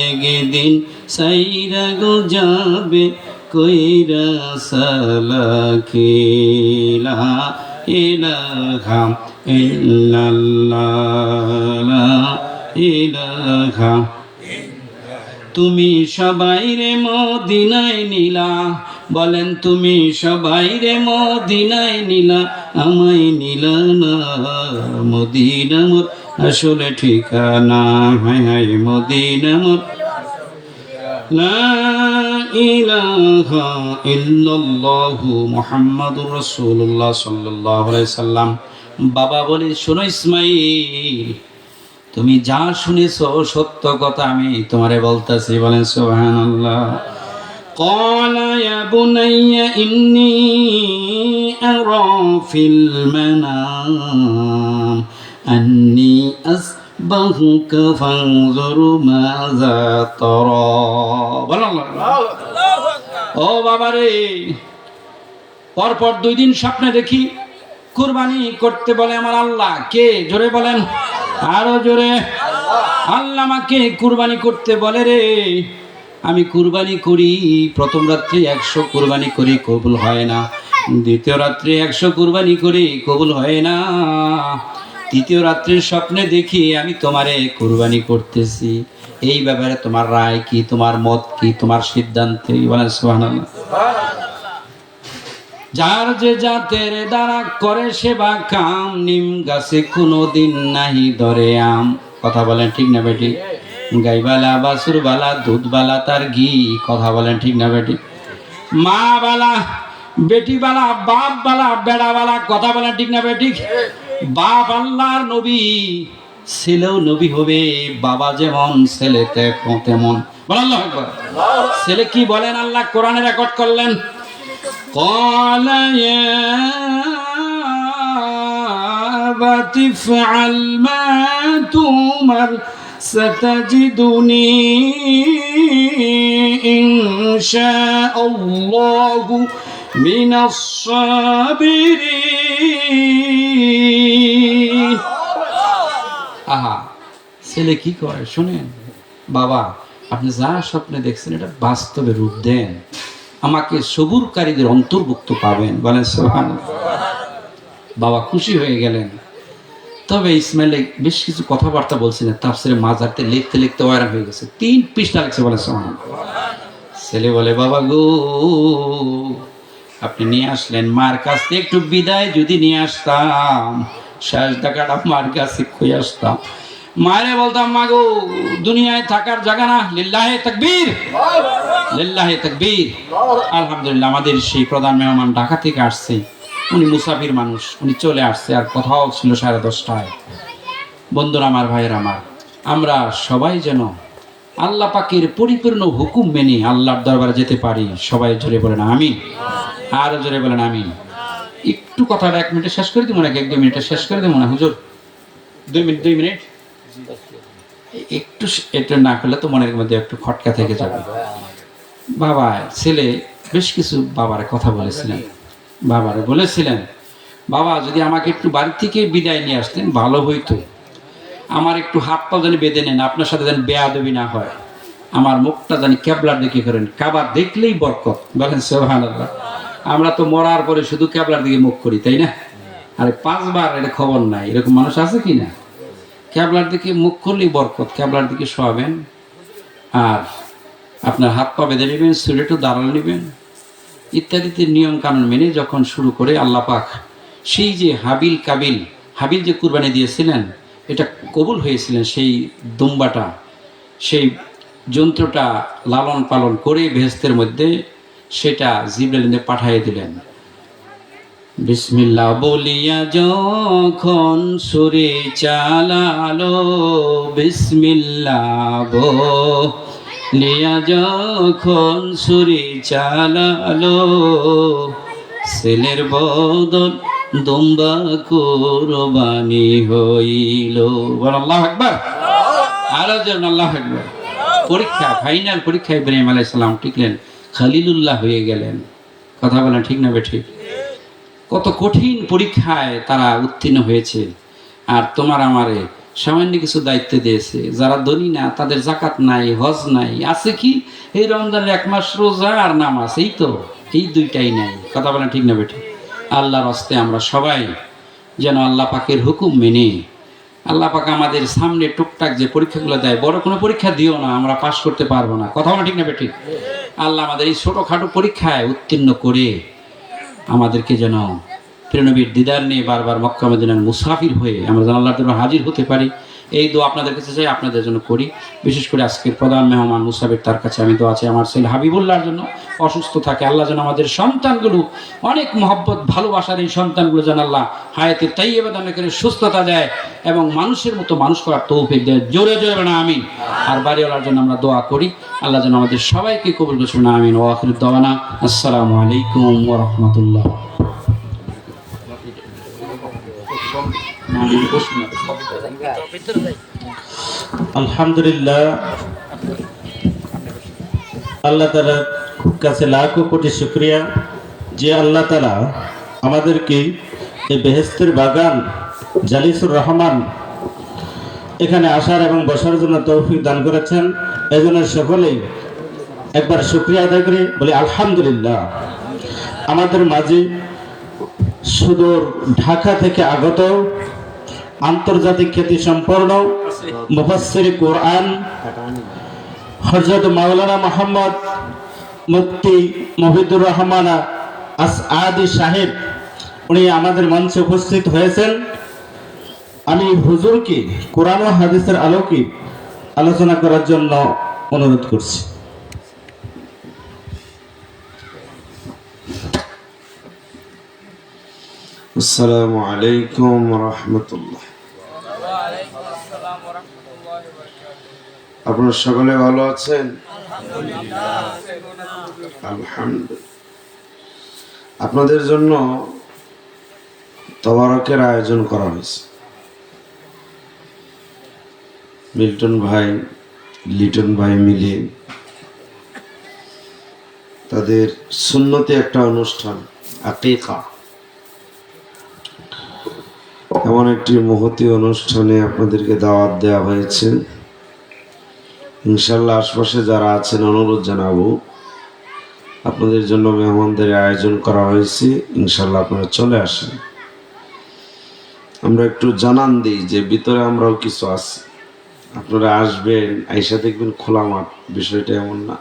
[SPEAKER 3] একদিন সাইরা গো যাবে কইরা সালাকিলা ইলাহা ইল্লাল্লাহ লা ইলাহা। তুমি সবাই রে মদিনায় নিলা, বলেন তুমি সবাই রে মদিনায় নিলা, আমায় নিলা না। মদিনা মোর আসলে ঠিকানা, হায় হায় মদিনা মোর। লা ইলাহা ইল্লাল্লাহু মুহাম্মাদুর রাসূলুল্লাহ সাল্লাল্লাহু আলাইহি সাল্লাম। বাবা বলে, শোনো ইসমাইল, তুমি যা শুনেছো সত্য কথা আমি তোমারে বলতেছি। বলেন সুবহানাল্লাহ। قال يا بني إني أرى في المنام أني أذبحك فانظر ماذا ترى। ও বাবা রে, পরপর 2 দিন স্বপ্নে দেখি কুরবানি করতে বলে আমার আল্লাহ। কে? জোরে বলেন, আরো জোরে। আল্লাহ আমাকে কুরবানি করতে বলে রে, আমি কুরবানি করি। প্রথম রাত্রে 100 কুরবানি করি, কবুল হয় না। দ্বিতীয় রাত্রে 100 কুরবানি করি, কবুল হয় না। তৃতীয় রাত্রে স্বপ্নে দেখি আমি তোমারে কুরবানি করতেছি। এই ব্যাপারে তোমার রায় কি, তোমার মত কি, তোমার সিদ্ধান্ত কি? বলেন সুবহানাল্লাহ। যার যে জাতের দ্বারা করে সেবা কাম, নিম গাছে কোনোদিন নাহি ধরে আম। কথা বলেন ঠিক না বেটি? গাইবালা বাসুর বালা, দুধ বালা তার ঘি। কথা বলেন ঠিক না বেটি? মা বালা, বেটি বালা, বাপ বালা, বেড়া বালা। কথা বলেন ঠিক না বেটি? বাপ আল্লাহর নবী, ছেলেও নবী হবে। বাবা যেমন ছেলে তেমন। বলেন আল্লাহু আকবার। ছেলে কি বলেন আল্লাহ কোরআনে রেকর্ড করলেন। قال يا أبت افعل ما تؤمر ستجدني إن شاء الله من الصابرين। আহা, ছেলে কি করে শুনেন। বাবা, আপনি যা স্বপ্নে দেখছেন এটা বাস্তবে রূপ দেন, আমাকে সবুরকারীদের অন্তর্ভুক্ত পাবেন। বলেন সুবহানাল্লাহ। বাবা খুশি হয়ে গেলেন। তবে ইসমাইল বেশ কিছু কথাবার্তা বলছিলেন, তাফসীরে মাজারতে লিখতে লিখতে ওয়ারা হয়ে গেছে, 3 পৃষ্ঠা লিখছে। বলেন সুবহানাল্লাহ। ছেলে বলে, বাবা গো, আপনি নিয়ে আসলেন, মার কাছ থেকে একটু বিদায় যদি নিয়ে আসতাম, শেষ টাকাটা মার কাছে কই আসতাম। মায়েরে বলতাম, মা গো, দুনিয়ায় থাকার জায়গা না। লিল্লাহে তাকবীর, লিল্লাহে তাকবীর। আলহামদুলিল্লাহ, আমাদের সেই প্রধান মেহমান ঢাকা থেকে আসছে। উনি মুসাফির মানুষ, উনি চলে আসছে। আর কথাও ছিল 10:30টায়। বন্ধুরা আমার, ভাইয়ের আমার, আমরা সবাই যেন আল্লাহ পাকের পরিপূর্ণ হুকুম মেনে আল্লাহর দরবারে যেতে পারি। সবাই জোরে বলেন আমিন, আর জোরে বলেন আমিন। একটু কথাটা 1 মিনিটে শেষ করে দিব নাকি 1-2 মিনিটে শেষ করে দেবো না হুজুর? 2 মিনিট একটু এটা না করলে তো মনের মধ্যে একটু খটকা থেকে যাবে। বাবা ছেলে বেশ কিছু বাবারে কথা বলেছিলেন। বাবারে বলেছিলেন, বাবা যদি আমাকে একটু বাড়ি থেকে বিদায় নিয়ে আসতেন ভালো হইতো। আমার একটু হাত পা যেন বেঁধে নেন, আপনার সাথে যেন বেয়াদবি না হয়। আমার মুখটা জানি কেবলার দিকে করেন, কাবা দেখলেই বরকত। বলেন সুবহানাল্লাহ। আমরা তো মরার পরে শুধু কেবলার দিকে মুখ করি, তাই না? আরে 5 বার এটা খবর নাই, এরকম মানুষ আছে কি না? কেবলার দিকে মুখ করলেই বরকত। কেবলার দিকে শোয়াবেন, আর আপনার হাত পা বেঁধে নেবেন, শরীরটা দাঁড়াল নেবেন, ইত্যাদিতে নিয়ম কানুন মেনে যখন শুরু করে আল্লাহ পাক সেই যে হাবিল যে কুরবানি দিয়েছিলেন, এটা কবুল হয়েছিলেন। সেই দুম্বাটা, সেই যন্ত্রটা লালন পালন করে বেহেশতের মধ্যে সেটা জিবরাইল পাঠিয়ে দিলেন। বিসমিল্লাহ বলিয়া যখন সুরে চালালো, বিসমিল্লাহ বলিয়া যখন সুরে চালালো, ছেলের বদল দুম্বা কুরবানি হইল। আল্লাহু আকবার, আরো জন আল্লাহু আকবার। পরীক্ষা, ফাইনাল পরীক্ষা ইব্রাহিম আলাইহিস সালাম টিকলেন, খলিলুল্লাহ হয়ে গেলেন। কথা বলেন ঠিক না বেঠিক? কত কঠিন পরীক্ষায় তারা উত্তীর্ণ হয়েছে। আর তোমার আমারে সামান্য কিছু দায়িত্ব দিয়েছে। যারা ধনী না তাদের জাকাত নাই, হজ নাই, আছে কি এই রমজানের 1 মাস রোজা আর নামাজ, এই দুইটাই নাই। কথা বলেন ঠিক না বেটি? আল্লাহর হস্তে আমরা সবাই যেন আল্লাহ পাকের হুকুম মেনে, আল্লাহ পাক আমাদের সামনে টুকটাক যে পরীক্ষাগুলো দেয়, বড় কোনো পরীক্ষা দিও না, আমরা পাশ করতে পারবো না। কথা বলেন ঠিক না বেটি? আল্লাহ আমাদের এই ছোটোখাটো পরীক্ষায় উত্তীর্ণ করে আমাদেরকে যেন প্রিয়নবীর দিদার নিয়ে বারবার মক্কা মদিনার মুসাফির হয়ে আমরা যেন আল্লাহর দরবারে হাজির হতে পারি। এই দোয়া আপনাদের কাছে চাই, আপনাদের জন্য করি। বিশেষ করে আজকের প্রধান মেহমান মুসাফির, তার কাছে আমি দোয়া চাই আমার ছেলে হাবিবুল্লাহর জন্য, অসুস্থ থাকে। আল্লাহ যেন আমাদের সন্তানগুলো অনেক মহব্বত ভালোবাসার এই সন্তানগুলো যেন আল্লাহ হায়াতে তাইয়্যিবা দান করে সুস্থতা দেয় এবং মানুষের মতো মানুষ করার তৌফিক দেয়। জোরে জোরে না আমিন। আর বাড়িওয়ালার জন্য আমরা দোয়া করি, আল্লাহ যেন আমাদের সবাইকে কবুল করুন না আমিন। ওয়া আখিরু দাওয়ানা আসসালামু আলাইকুম ওয়া রাহমাতুল্লাহ।
[SPEAKER 4] আলহামদুলিল্লাহ, আল্লাহ তাআলার কাছে লাখো কোটি শুকরিয়া যে আল্লাহ তাআলা আমাদেরকে এই বেহেশতের বাগান জালিসুর রহমান এখানে আসার এবং বসার জন্য তৌফিক দান করেছেন। এজন্য সকলেই একবার শুকরিয়া আদায় করে বলি আলহামদুলিল্লাহ। আমাদের মাঝে সুদূর ঢাকা থেকে আগত আন্তর্জাতিক খ্যাতি সম্পন্ন মুফাসসির কোরআন হযরত মাওলানা মোহাম্মদ মুফতি মহিদুর রহমান আসআদি সাহেব, উনি আমাদের মঞ্চে উপস্থিত হয়েছেন। আমি হুজুরকে কোরআন ও হাদিসের আলোকে আলোচনা করার জন্য অনুরোধ করছি।
[SPEAKER 5] আসসালামু আলাইকুম রাহমাতুল্লাহ। আপনারা সকলে ভালো আছেন? আলহামদুলিল্লাহ। আপনাদের জন্য তবারকের আয়োজন করা হয়েছে। মিল্টন ভাই, লিটন ভাই মিলে তাদের সুন্নতে একটা অনুষ্ঠান আকিকা, এমন একটি মহতী অনুষ্ঠানে আপনাদেরকে দাওয়াত দেওয়া হয়েছে। ইনশাল্লাহ আশপাশে যারা আছেন অনুরোধ জানাবো, আপনাদের জন্য মেহমানদের আয়োজন করা হয়েছে। ইনশাল্লাহ আপনারা চলে আসেন। আমরা একটু জানান দিই যে ভিতরে আমরাও কিছু আছি, আপনারা আসবেন, আইসা দেখবেন খোলা মাঠ, বিষয়টা এমন না।